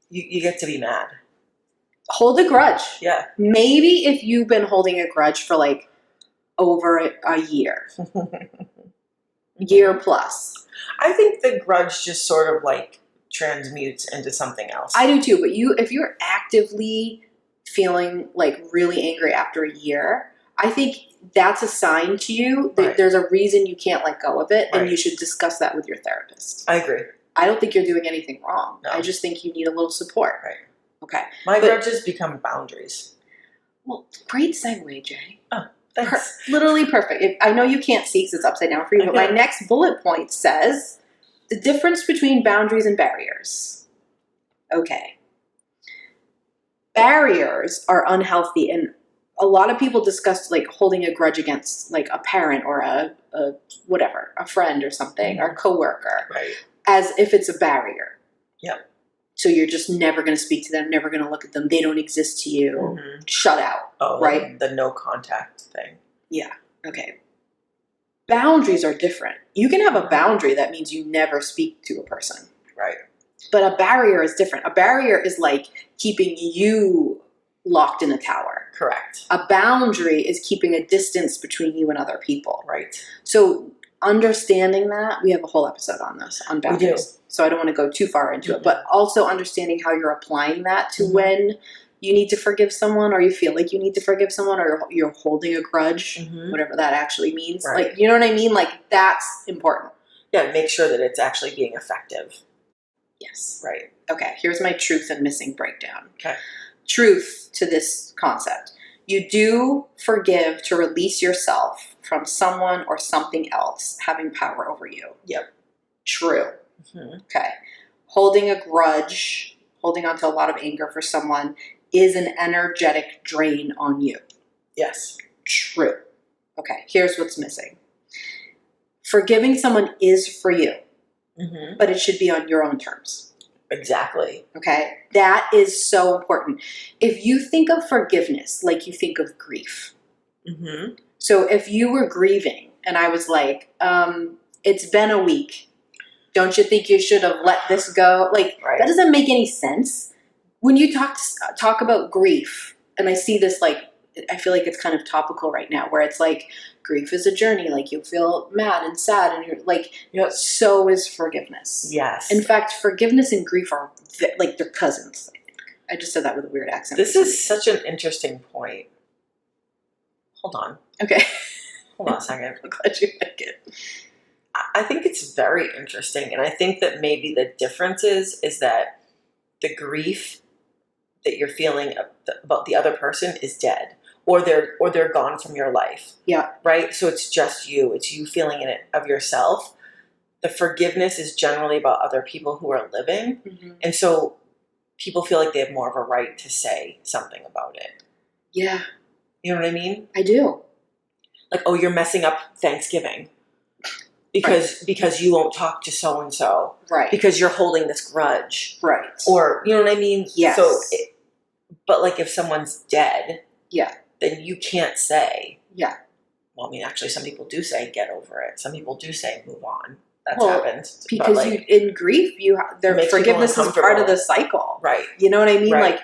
you get to be mad. Hold a grudge. Yeah. Maybe if you've been holding a grudge for, like, over a year. Year plus. I think the grudge just sort of, like, transmutes into something else. I do too, but if you're actively feeling, like, really angry after a year, I think that's a sign to you that there's a reason you can't let go of it, and you should discuss that with your therapist. I agree. I don't think you're doing anything wrong. No. I just think you need a little support. Right. Okay. My grudges become boundaries. Well, great segue, Jay. Oh, thanks. Literally perfect. I know you can't see because it's upside down for you, but my next bullet point says the difference between boundaries and barriers. Okay. Barriers are unhealthy and a lot of people discuss like holding a grudge against like a parent or a whatever, a friend or something, or a coworker, Right. as if it's a barrier. Yep. So you're just never going to speak to them, never going to look at them. They don't exist to you. Mm-hmm. Shut out. Oh, right? The no contact thing. Yeah. Okay. Boundaries are different. You can have a boundary that means you never speak to a person. Right. But a barrier is different. A barrier is like keeping you locked in a tower. Correct. A boundary is keeping a distance between you and other people. Right. So understanding that, we have a whole episode on this, on boundaries. We do. So I don't want to go too far into it, but also understanding how you're applying that to when you need to forgive someone, or you feel like you need to forgive someone, or you're holding a grudge, whatever that actually means. Right. Like, you know what I mean? Like, that's important. Yeah, make sure that it's actually being effective. Yes. Right. Okay, here's my truth and missing breakdown. Okay. Truth to this concept. You do forgive to release yourself from someone or something else having power over you. Yep. True. Mm-hmm. Okay. Holding a grudge, holding on to a lot of anger for someone is an energetic drain on you. Yes. True. Okay, here's what's missing. Forgiving someone is for you, but it should be on your own terms. Exactly. Okay? That is so important. If you think of forgiveness like you think of grief. So if you were grieving and I was like, it's been a week. Don't you think you should have let this go? Like, that doesn't make any sense. When you talk about grief, and I see this, like, I feel like it's kind of topical right now, where it's like, grief is a journey. Like, you feel mad and sad, and you're like, so is forgiveness. Yes. In fact, forgiveness and grief are like, they're cousins. I just said that with a weird accent. This is such an interesting point. Hold on. Okay. Hold on a second. I'm glad you like it. I think it's very interesting, and I think that maybe the difference is that the grief that you're feeling about the other person is dead, or they're gone from your life. Yeah. Right? So it's just you. It's you feeling it of yourself. The forgiveness is generally about other people who are living, and so people feel like they have more of a right to say something about it. Yeah. You know what I mean? I do. Like, oh, you're messing up Thanksgiving. Because you won't talk to so-and-so. Right. Because you're holding this grudge. Right. Or, you know what I mean? Yes. So, but like if someone's dead, yeah, then you can't say, yeah. Well, I mean, actually some people do say get over it. Some people do say move on. That's well, happened. Because like, in grief, their forgiveness is part of the cycle. Right. You know what I mean? Right. Like,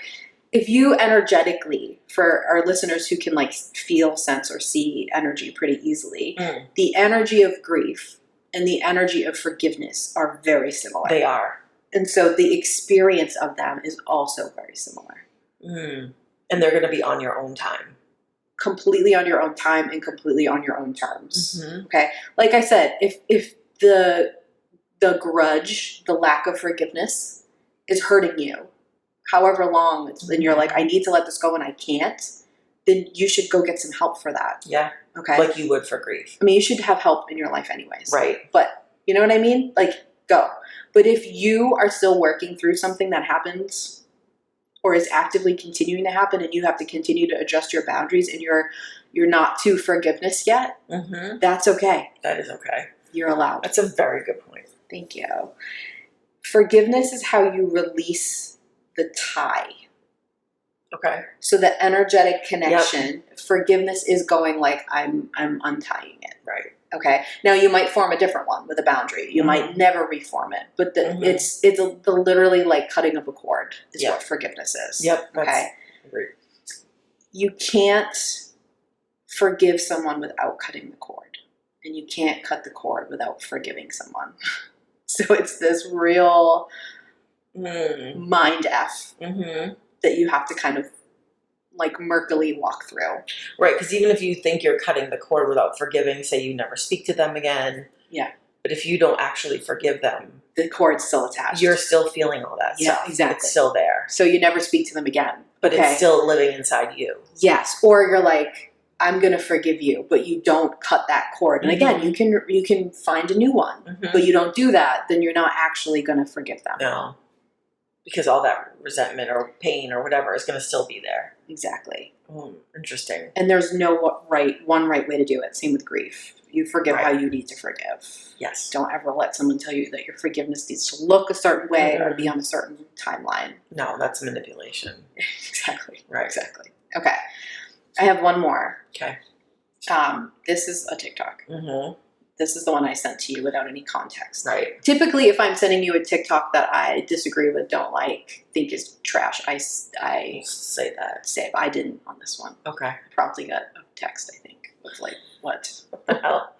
if you energetically, for our listeners who can like feel, sense, or see energy pretty easily, the energy of grief and the energy of forgiveness are very similar. They are. And so the experience of them is also very similar. And they're going to be on your own time. Completely on your own time and completely on your own terms. Okay? Like I said, if the grudge, the lack of forgiveness is hurting you, however long it's been, you're like, I need to let this go and I can't, then you should go get some help for that. Yeah. Okay? Like you would for grief. I mean, you should have help in your life anyways. Right. But you know what I mean? Like, go. But if you are still working through something that happens or is actively continuing to happen and you have to continue to adjust your boundaries and you're not to forgiveness yet, that's okay. That is okay. You're allowed. That's a very good point. Thank you. Forgiveness is how you release the tie. Okay. So the energetic connection, forgiveness is going like, I'm untying it. Right. Okay. Now you might form a different one with a boundary. You might never reform it, but it's the literally like cutting of a cord is what forgiveness is. Yep. Okay. Great. You can't forgive someone without cutting the cord, and you can't cut the cord without forgiving someone. So it's this real mind F that you have to kind of like murkily walk through. Right, because even if you think you're cutting the cord without forgiving, say you never speak to them again. Yeah. But if you don't actually forgive them, the cord's still attached. You're still feeling all that stuff. Exactly. It's still there. So you never speak to them again. But it's still living inside you. Yes. Or you're like, I'm going to forgive you, but you don't cut that cord. And again, you can find a new one, but you don't do that, then you're not actually going to forgive them. No. because all that resentment or pain or whatever is going to still be there. Exactly. Interesting. And there's no one right way to do it. Same with grief. You forgive how you need to forgive. Yes. Don't ever let someone tell you that your forgiveness needs to look a certain way or be on a certain timeline. No, that's manipulation. Exactly. Right. Exactly. Okay. I have one more. Okay. This is a TikTok. Mm-hmm. This is the one I sent to you without any context. Right. Typically, if I'm sending you a TikTok that I disagree with, don't like, think is trash, I say that. say, but I didn't on this one. Okay. I promptly got a text, I think, of like, what? What the hell?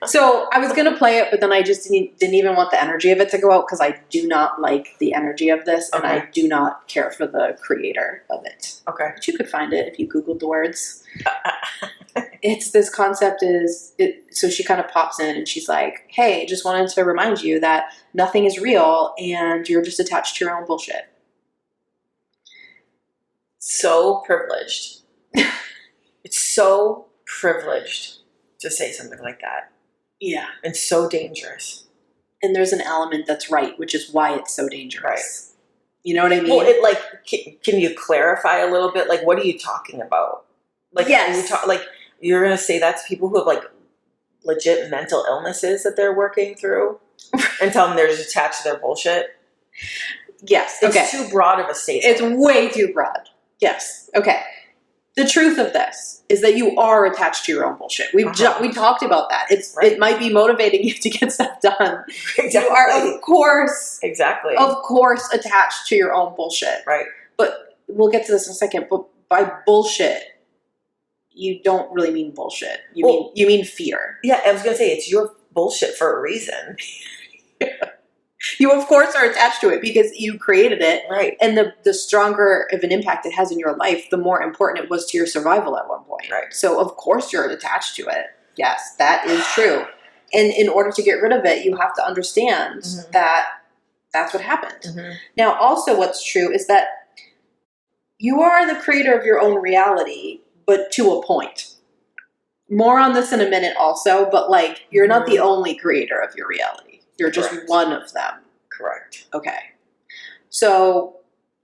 So I was going to play it, but then I just didn't even want the energy of it to go out because I do not like the energy of this, and I do not care for the creator of it. Okay. But you could find it if you Googled the words. It's this concept so she kind of pops in and she's like, hey, just wanted to remind you that nothing is real and you're just attached to your own bullshit. So privileged. It's so privileged to say something like that. Yeah. And so dangerous. And there's an element that's right, which is why it's so dangerous. Right. You know what I mean? Well, can you clarify a little bit? Like, what are you talking about? Like, yes. You're going to say that's people who have like legit mental illnesses that they're working through and tell them they're just attached to their bullshit? Yes. It's too broad of a statement. It's way too broad. Yes. Okay. The truth of this is that you are attached to your own bullshit. We talked about that. It might be motivating you to get stuff done. Exactly. You are, of course, attached to your own bullshit. Right. But we'll get to this in a second. But by bullshit, you don't really mean bullshit. You mean fear. Yeah, I was gonna say it's your bullshit for a reason. You, of course, are attached to it because you created it. Right. And the stronger of an impact it has in your life, the more important it was to your survival at one point. Right. So, of course, you're attached to it. Yes, that is true. And in order to get rid of it, you have to understand that that's what happened. Mm-hmm. Now, also what's true is that you are the creator of your own reality, but to a point. More on this in a minute also, but like you're not the only creator of your reality. You're just one of them. Correct. Okay. So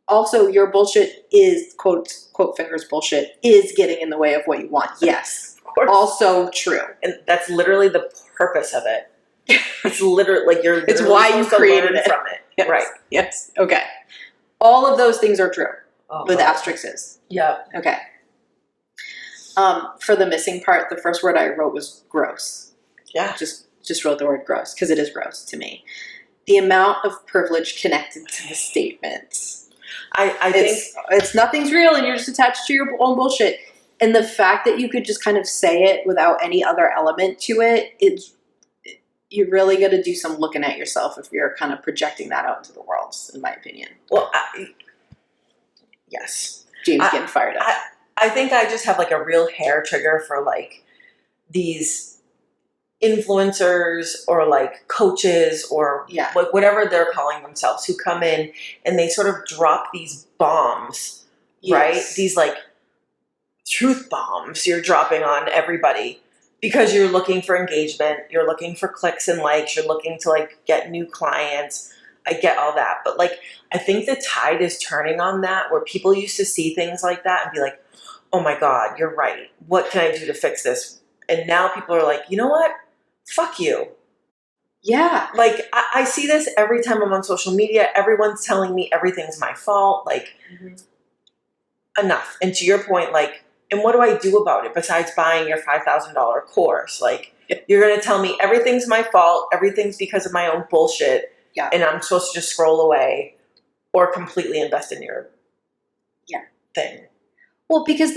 also your bullshit is, quote fingers bullshit, is getting in the way of what you want. Yes. Of course. Also true. And that's literally the purpose of it. It's literally like it's why you created it from it. Yes. Right. Yes. Okay. All of those things are true. With asterisks. Yeah. Okay. For the missing part, the first word I wrote was gross. Yeah. Just wrote the word gross because it is gross to me. The amount of privilege connected to the statement. I think it's nothing's real and you're just attached to your own bullshit. And the fact that you could just kind of say it without any other element to it, you're really going to do some looking at yourself if you're kind of projecting that out into the world, in my opinion. Well, yes. James getting fired up. I think I just have like a real hair trigger for like these influencers or like coaches or like whatever they're calling themselves who come in and they sort of drop these bombs, right? These like truth bombs you're dropping on everybody because you're looking for engagement, you're looking for clicks and likes, you're looking to like get new clients. I get all that. But like, I think the tide is turning on that where people used to see things like that and be like, oh my God, you're right. What can I do to fix this? And now people are like, you know what? Fuck you. Yeah. Like, I see this every time I'm on social media. Everyone's telling me everything's my fault. Like, enough. And to your point, like, and what do I do about it besides buying your $5,000 course? Like, you're going to tell me everything's my fault. Everything's because of my own bullshit. Yeah. And I'm supposed to just scroll away or completely invest in your thing. Well, because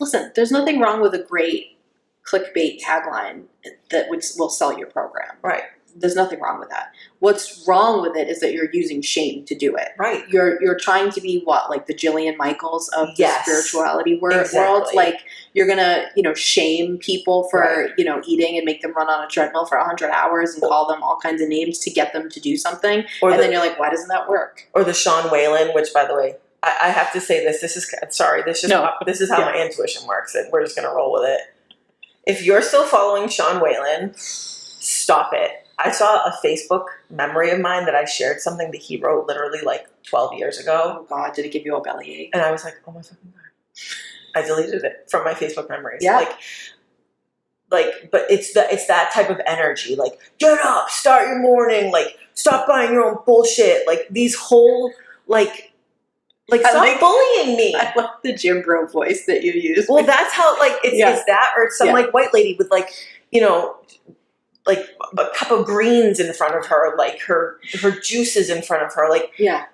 listen, there's nothing wrong with a great clickbait tagline that will sell your program. Right. There's nothing wrong with that. What's wrong with it is that you're using shame to do it. Right. You're trying to be like the Jillian Michaels of the spirituality world. Like you're gonna, shame people for, eating and make them run on a treadmill for 100 hours and call them all kinds of names to get them to do something. Then you're like, why doesn't that work? Or the Sean Whalen, which by the way, I have to say this is how my intuition works and we're just gonna roll with it. If you're still following Sean Whalen, stop it. I saw a Facebook memory of mine that I shared something that he wrote literally like 12 years ago. Oh God, did it give you a bellyache? And I was like, oh my fucking God. I deleted it from my Facebook memories. Yeah. But it's that type of energy. Like, get up, start your morning, like, stop buying your own bullshit. Like, these whole, like stop bullying me. I love the Jim Bro voice that you use. Well, that's how, like, it's that, or it's some, like, white lady with, like, you know, like, a cup of greens in front of her, like, her juices in front of her. Like, yeah.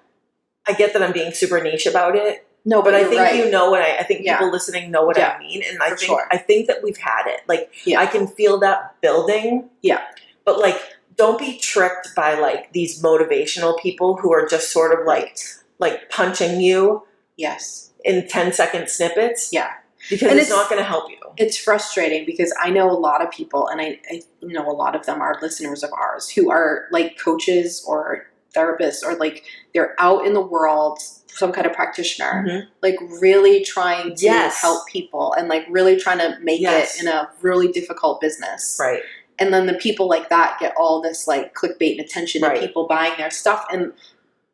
I get that I'm being super niche about it. No, but I think right. you know what I think people listening know what I mean. And I think that we've had it. Like, I can feel that building. Yeah. But, like, don't be tricked by, like, these motivational people who are just sort of, like punching you. Yes. In 10-second snippets. Yeah. Because it's not going to help you. It's frustrating because I know a lot of people, and I know a lot of them are listeners of ours, who are, like, coaches or therapists, or, like, they're out in the world, some kind of practitioner, like, really trying to help people and, like, really trying to make it in a really difficult business. Right. And then the people like that get all this, like, clickbait and attention and people buying their stuff. And,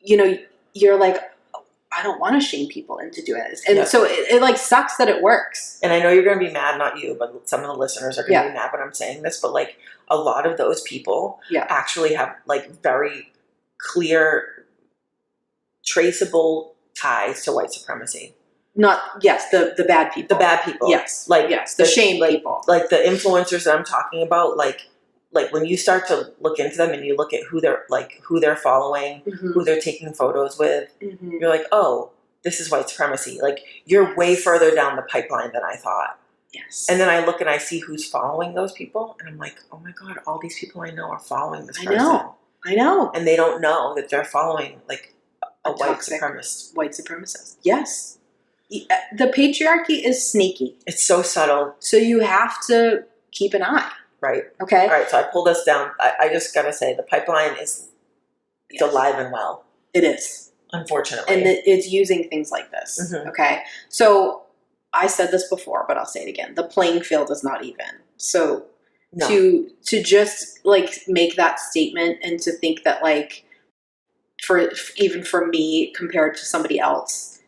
you know, you're like, I don't want to shame people into doing this. And so it like sucks that it works. And I know you're going to be mad, not you, but some of the listeners are going to be mad when I'm saying this. But, like, a lot of those people actually have, like, very clear, traceable ties to white supremacy. The bad people. The bad people. Yes. Like, the shame people. Like, the influencers that I'm talking about, like when you start to look into them and you look at who they're following, who they're taking photos with, you're like, oh, this is white supremacy. Like, you're way further down the pipeline than I thought. Yes. And then I look and I see who's following those people, and I'm like, oh my God, all these people I know are following this person. I know. And they don't know that they're following, like, a white supremacist. White supremacist. Yes. The patriarchy is sneaky. It's so subtle. So you have to keep an eye. Right. Okay. All right. So I pulled us down. I just got to say, the pipeline is alive and well. It is. Unfortunately. And it's using things like this. Okay. So I said this before, but I'll say it again. The playing field is not even. So to just, like, make that statement and to think that, like, even for me compared to somebody else,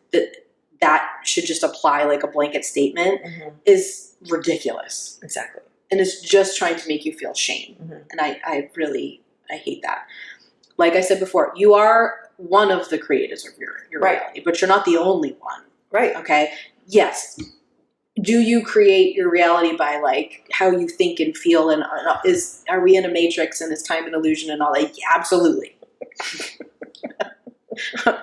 that should just apply like a blanket statement is ridiculous. Exactly. And it's just trying to make you feel shame. And I hate that. Like I said before, you are one of the creators of your reality, but you're not the only one. Right. Okay. Yes. Do you create your reality by, like, how you think and feel, and are we in a matrix and is time an illusion and all that? Yeah, absolutely.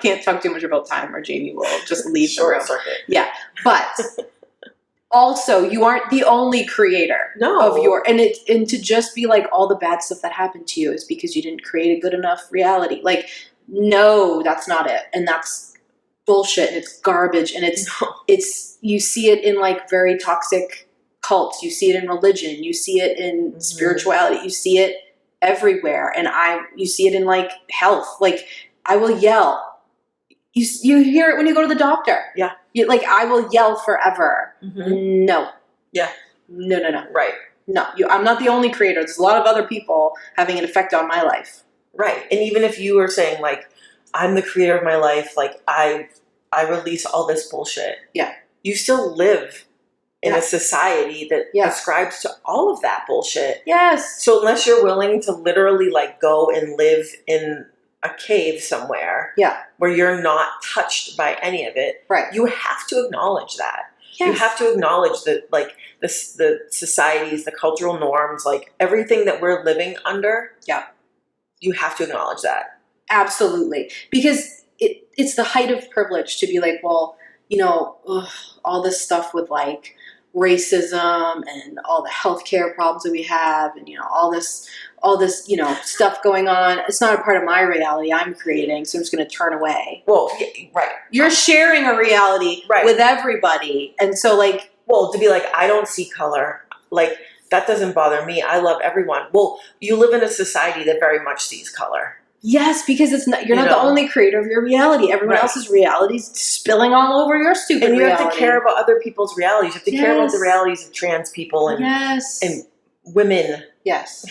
Can't talk too much about time or Jamie will just leave the room. Yeah. But also, you aren't the only creator of and to just be like, all the bad stuff that happened to you is because you didn't create a good enough reality. Like, no, that's not it. And that's bullshit, and it's garbage, and it's you see it in, like, very toxic cults. You see it in religion. You see it in spirituality. You see it everywhere. And you see it in, like, health. Like, I will yell. You hear it when you go to the doctor. Yeah. I will yell forever. No. Yeah. No. Right. No. I'm not the only creator. There's a lot of other people having an effect on my life. Right. And even if you were saying, like, I'm the creator of my life, like, I release all this bullshit. Yeah. You still live in a society that ascribes to all of that bullshit. Yes. So unless you're willing to literally, like, go and live in a cave somewhere where you're not touched by any of it, you have to acknowledge that. Yes. You have to acknowledge that, like, the societies, the cultural norms, like, everything that we're living under, you have to acknowledge that. Absolutely. Because it's the height of privilege to be like, well, you know, all this stuff with, like, racism and all the healthcare problems that we have, and, you know, all this, you know, stuff going on. It's not a part of my reality I'm creating, so I'm just going to turn away. Well, right. You're sharing a reality with everybody. And so, like... Well, to be like, I don't see color. Like, that doesn't bother me. I love everyone. Well, you live in a society that very much sees color. Yes, because you're not the only creator of your reality. Everyone else's reality is spilling all over your stupid reality. And you have to care about other people's realities. You have to care about the realities of trans people and women. Yes.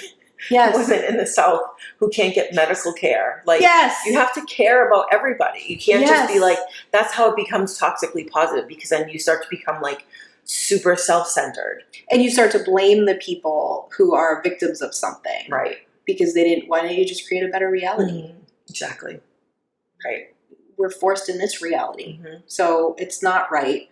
Yes. women in the South who can't get medical care. Like, yes. you have to care about everybody. You can't just be Yes. like, that's how it becomes toxically positive, because then you start to become like super self-centered. And you start to blame the people who are victims of something. Right. Because they didn't, why don't you just create a better reality? Exactly. Right. We're forced in this reality. Mm-hmm. So it's not right.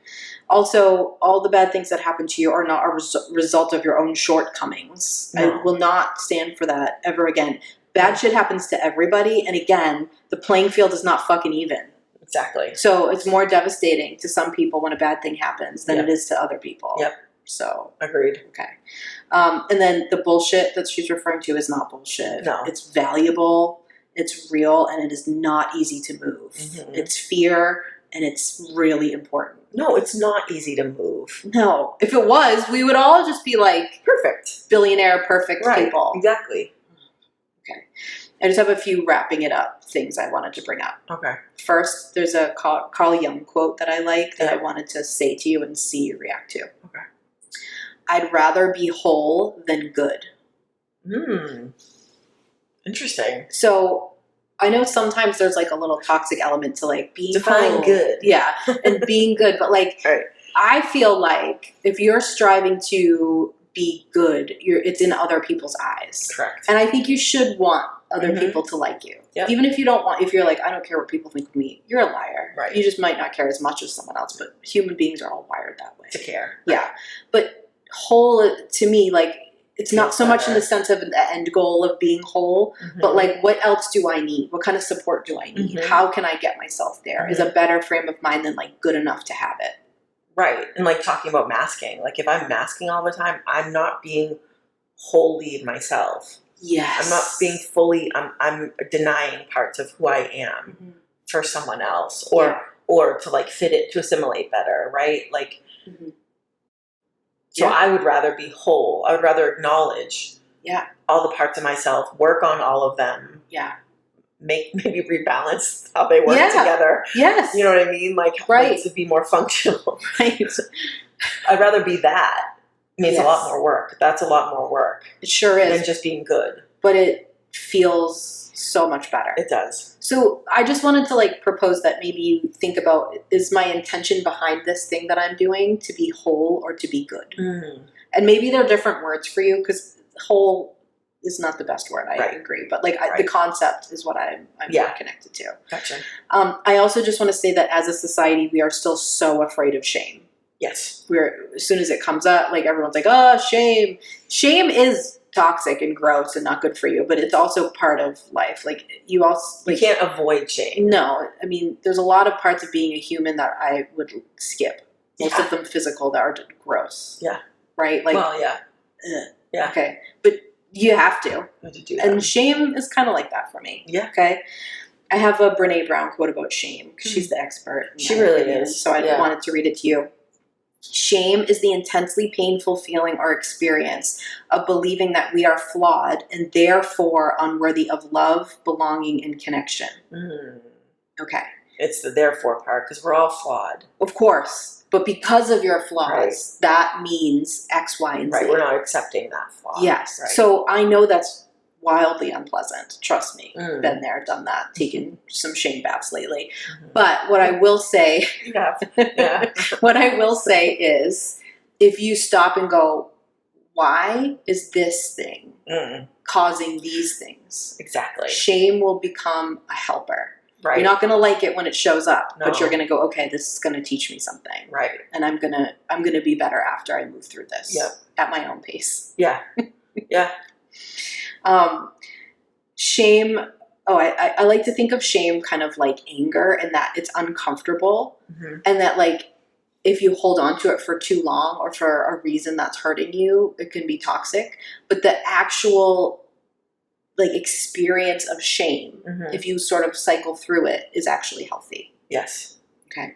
Also, all the bad things that happen to you are not a result of your own shortcomings. No. I will not stand for that ever again. Bad shit happens to everybody. And again, the playing field is not fucking even. Exactly. So it's more devastating to some people when a bad thing happens than Yep. it is to other people. Yep. So. Agreed. Okay. And then the bullshit that she's referring to is not bullshit. No. It's valuable. It's real, and it is not easy to move. Mm-hmm. It's fear, and it's really important. No, it's not easy to move. No. If it was, we would all just be like Perfect. billionaire perfect Right. people. Exactly. Okay. I just have a few wrapping it up things I wanted to bring up. Okay. First, there's a Carl Jung quote that I like that Yeah. I wanted to say to you and see you react to. Okay. I'd rather be whole than good. Interesting. So I know sometimes there's like a little toxic element to like being Define whole. good. Yeah, and being good. But like, Right. I feel like if you're striving to be good, it's in other people's eyes. Correct. And I think you should want other Mhm. people to like you. Yep. Even if you don't want, if you're like, I don't care what people think of me, you're a liar. Right. You just might not care as much as someone else, but human beings are all wired that way. To care. Yeah. But whole, to me, like, it's not Feels so much in better. the sense of the end goal of being whole, but like, what else do I need? What kind of support do I need? Mhm. How can I get myself there? Is a better frame of mind than like good enough to have it. Right. And like talking about masking. Like if I'm masking all the time, I'm not being wholly myself. Yes. I'm not being fully, I'm denying parts of who I am Mhm. for someone else, or to like fit it, to assimilate better, right? Like, Mhm. so Yeah. I would rather be whole. I would rather acknowledge all the parts of myself, work on all of them. Yeah. Maybe rebalance how they work Yeah. together. Yes. You know what I mean? Like, Right. to be more functional. Right. I'd rather be that. I mean, it's a lot Yes. more work. That's a lot more work It sure than is. just being good. But it feels so much better. It does. So I just wanted to like propose that maybe you think about, is my intention behind this thing that I'm doing to be whole or to be good? And maybe they're different words for you, because whole is not the best word. I Right. agree. But like Right. the concept is what I'm more connected to. Gotcha. I also just want to say that as a society, we are still so afraid of shame. Yes. As soon as it comes up, like everyone's like, oh, shame. Shame is toxic and gross and not good for you, but it's also part of life. Like you also, like, You can't avoid shame. no, I mean, there's a lot of parts of being a human that I would skip. Most of them physical, that are gross. Yeah. Right? Like, Well, yeah. ugh. Yeah. Okay. But you have to. You have to do that. And shame is kind of like that for me. Yeah. Okay. I have a Brene Brown quote about shame, because she's the expert. in She my really opinion. is. So I Yeah. wanted to read it to you. Shame is the intensely painful feeling or experience of believing that we are flawed and therefore unworthy of love, belonging, and connection. Okay. It's the therefore part, because we're all flawed. Of course. But because of your flaws, that means X, Y, and Z. Right. We're not accepting that flaw. Yes. Right. So I know that's wildly unpleasant. Trust me. Mm. Been there, done that, taken some shame baths lately. Mhm. But what I will say, Yeah. Yeah. what I will say is, if you stop and go, why is this thing causing these things? Exactly. Shame will become a helper. Right. You're not going to like it when it shows up, No. but you're going to go, okay, this is going to teach me something. Right. And I'm going to be better after I move through this at my own pace. Yeah. Yeah. Shame. Oh, I like to think of shame kind of like anger, and that it's uncomfortable, and that like if you hold on to it for too long or for a reason that's hurting you, it can be toxic. But the actual like experience of shame, if you sort of cycle through it, is actually healthy. Yes. Okay.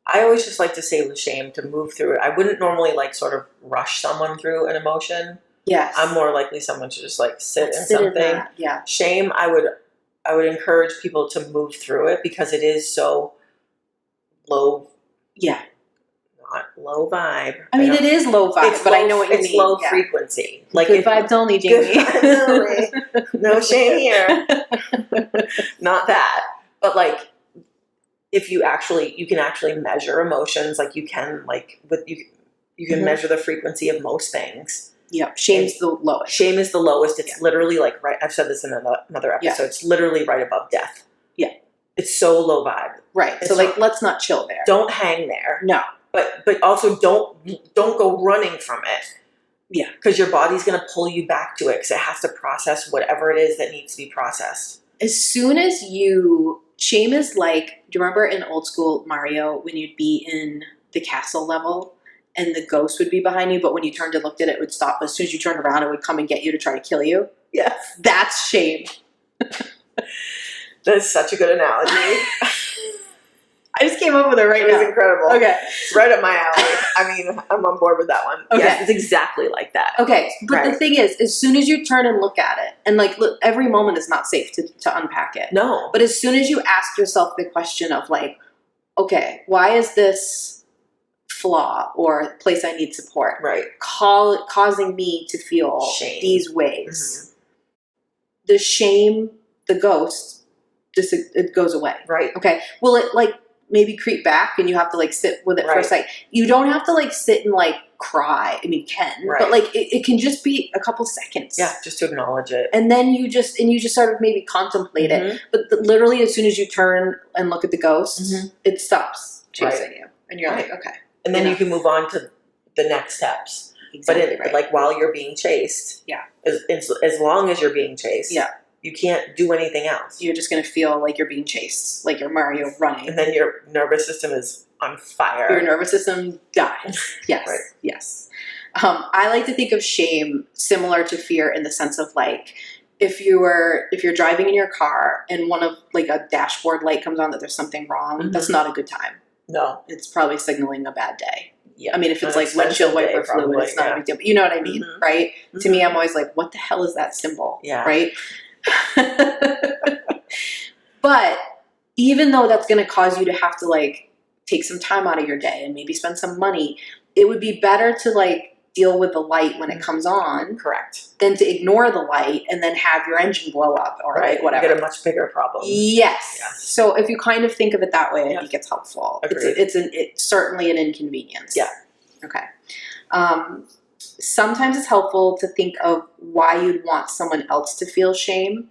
I always just like to say with shame to move through it. I wouldn't normally like sort of rush someone through an emotion. Yes. I'm more likely someone to just like sit in Sit something. that. Yeah. Shame, I would encourage people to move through it, because it is so low. Yeah. not low vibe. I mean, it is low vibe, but I know what you mean. It's low frequency. Like good vibes only, Jamie. Good vibes only. No shame here. Not that. But like, if you can actually measure emotions, like you can, like with you can measure the frequency of most things. Yeah, shame's the lowest. Shame is the lowest. It's literally like right. I've said this in another episode. Yeah. It's literally right above death. Yeah, it's so low vibe. Right. It's so like, let's not chill there. Don't hang there. No. But also don't go running from it. Yeah. Because your body's going to pull you back to it because it has to process whatever it is that needs to be processed. As soon as shame is like, do you remember in old school Mario when you'd be in the castle level and the ghost would be behind you, but when you turned and looked at it, it would stop. As soon as you turned around, it would come and get you to try to kill you? Yes. That's shame. That is such a good analogy. I just came up with it right now. It was incredible. Okay. It's right up my alley. I mean, I'm on board with that one. Okay. Yes, it's exactly like that. Okay. But the thing is, as soon as you turn and look at it, and like, look, every moment is not safe to unpack it. No. But as soon as you ask yourself the question of like, okay, why is this flaw or place I need support causing me to feel shame. These ways? The shame, the ghost, it goes away. Right. Okay. Will it like maybe creep back and you have to like sit with it for a second? You don't have to like sit and like cry. I mean, you can, but like it can just be a couple seconds. Yeah, just to acknowledge it. And then you just sort of maybe contemplate it. But literally as soon as you turn and look at the ghost, it stops chasing you. And you're like, okay. And then you can move on to the next steps. Exactly. But like while you're being chased, as long as you're being chased, you can't do anything else. You're just going to feel like you're being chased, like you're Mario running. And then your nervous system is on fire. Your nervous system dies. Yes. Yes. I like to think of shame similar to fear in the sense of like, if you're driving in your car and one of like a dashboard light comes on that there's something wrong, that's not a good time. No. It's probably signaling a bad day. Yeah. I mean, if it's like windshield wiper fluid, it's not a big deal. But you know what I mean, right? To me, I'm always like, what the hell is that symbol? Yeah. Right? But even though that's going to cause you to have to like take some time out of your day and maybe spend some money, it would be better to like deal with the light when it comes on. Correct. Than to ignore the light and then have your engine blow up or like whatever. You get a much bigger problem. Yes. So if you kind of think of it that way, I think it's helpful. Agreed. It's certainly an inconvenience. Yeah. Okay. Sometimes it's helpful to think of why you'd want someone else to feel shame,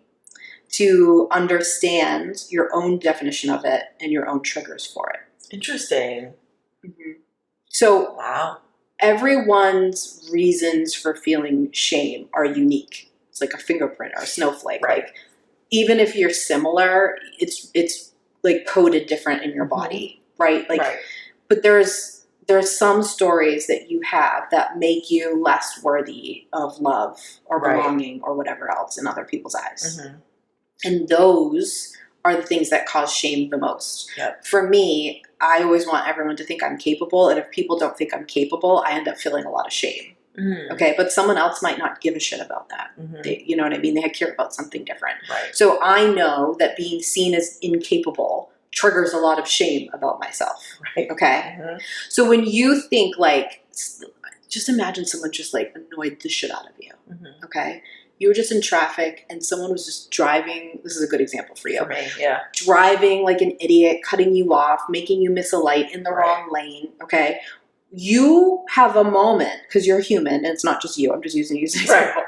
to understand your own definition of it and your own triggers for it. Interesting. So wow. Everyone's reasons for feeling shame are unique. It's like a fingerprint or a snowflake. Right. Like even if you're similar, it's like coded different in your body, right? Like, but there's some stories that you have that make you less worthy of love or belonging or whatever else in other people's eyes. And those are the things that cause shame the most. Yep. For For me, I always want everyone to think I'm capable. And if people don't think I'm capable, I end up feeling a lot of shame. Okay. But someone else might not give a shit about that. They, you know what I mean? They care about something different. Right. So I know that being seen as incapable triggers a lot of shame about myself. Right. Okay. So when you think like, just imagine someone just like annoyed the shit out of you. Okay. You were just in traffic and someone was just driving. This is a good example for you. For me, yeah. Driving like an idiot, cutting you off, making you miss a light in the wrong lane. Okay. You have a moment, because you're human, and it's not just you, I'm just using you as an example,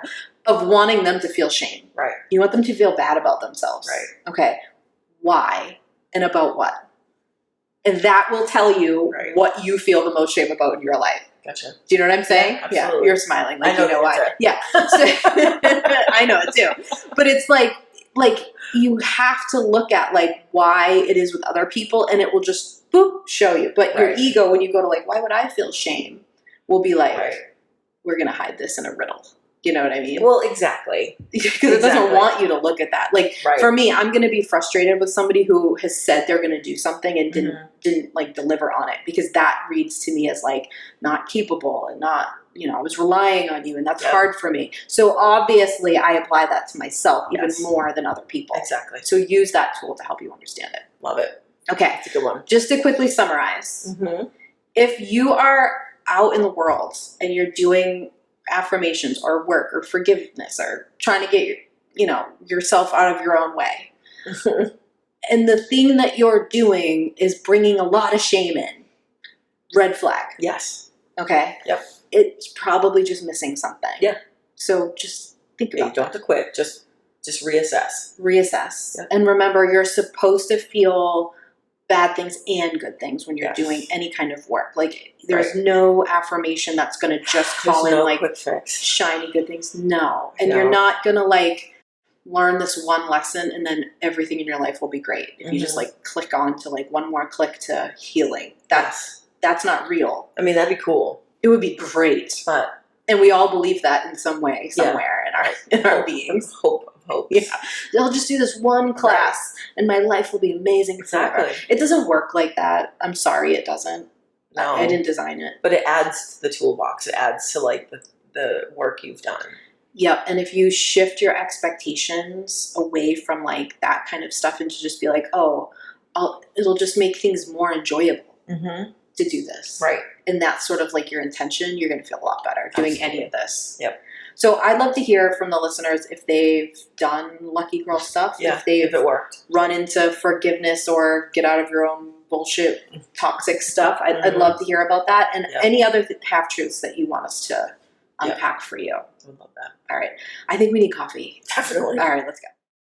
of wanting them to feel shame. Right. You want them to feel bad about themselves. Right. Okay. Why? And about what? And that will tell you what you feel the most shame about in your life. Gotcha. Do you know what I'm saying? Yeah, you're smiling. Like, I know you know why. answer. Yeah. So, I know it too. But it's like you have to look at like why it is with other people and it will just boop, show you. But your ego, when you go to like, why would I feel shame? Will be like, we're going to hide this in a riddle. You know what I mean? Well, exactly. Because it doesn't want you to look at that. Like for me, I'm going to be frustrated with somebody who has said they're going to do something and didn't like deliver on it, because that reads to me as like not capable and not, you know, I was relying on you and that's hard for me. So obviously I apply that to myself even more than other people. Exactly. So use that tool to help you understand it. Love it. Okay. That's a good one. Just to quickly summarize, if you are out in the world and you're doing affirmations or work or forgiveness or trying to get yourself out of your own way, and the thing that you're doing is bringing a lot of shame in, red flag. Yes. Okay? Yep. It's probably just missing something. Yeah. So just think about You don't have to quit. Just reassess. Reassess. Yep. And remember, you're supposed to feel bad things and good things when you're Yes. doing any kind of work. Like, there's no affirmation that's going to just call There's in no like quick fix. shiny good things. No. And No. you're not going to like learn this one lesson and then everything in your life will be great. If you just like click on to like one more click to healing. That's not real. I mean, that'd be cool. It would be great. But and we all believe that in some way, somewhere in our beings. Hope. Yeah. I'll just do this one class and my life will be amazing forever. Exactly. It doesn't work like that. I'm sorry, it doesn't. No. I didn't design it. But it adds to the toolbox. It adds to like the work you've done. Yep. And if you shift your expectations away from like that kind of stuff and to just be like, it'll just make things more enjoyable to do this. Right. And that's sort of like your intention, you're going to feel a lot better doing any of this. Yep. So I'd love to hear from the listeners if they've done Lucky Girl stuff, if it worked, run into forgiveness or get out of your own bullshit, toxic stuff. I'd love to hear about that and any other half-truths that you want us to unpack for you. I would love that. All right. I think we need coffee. Definitely. All right, let's go.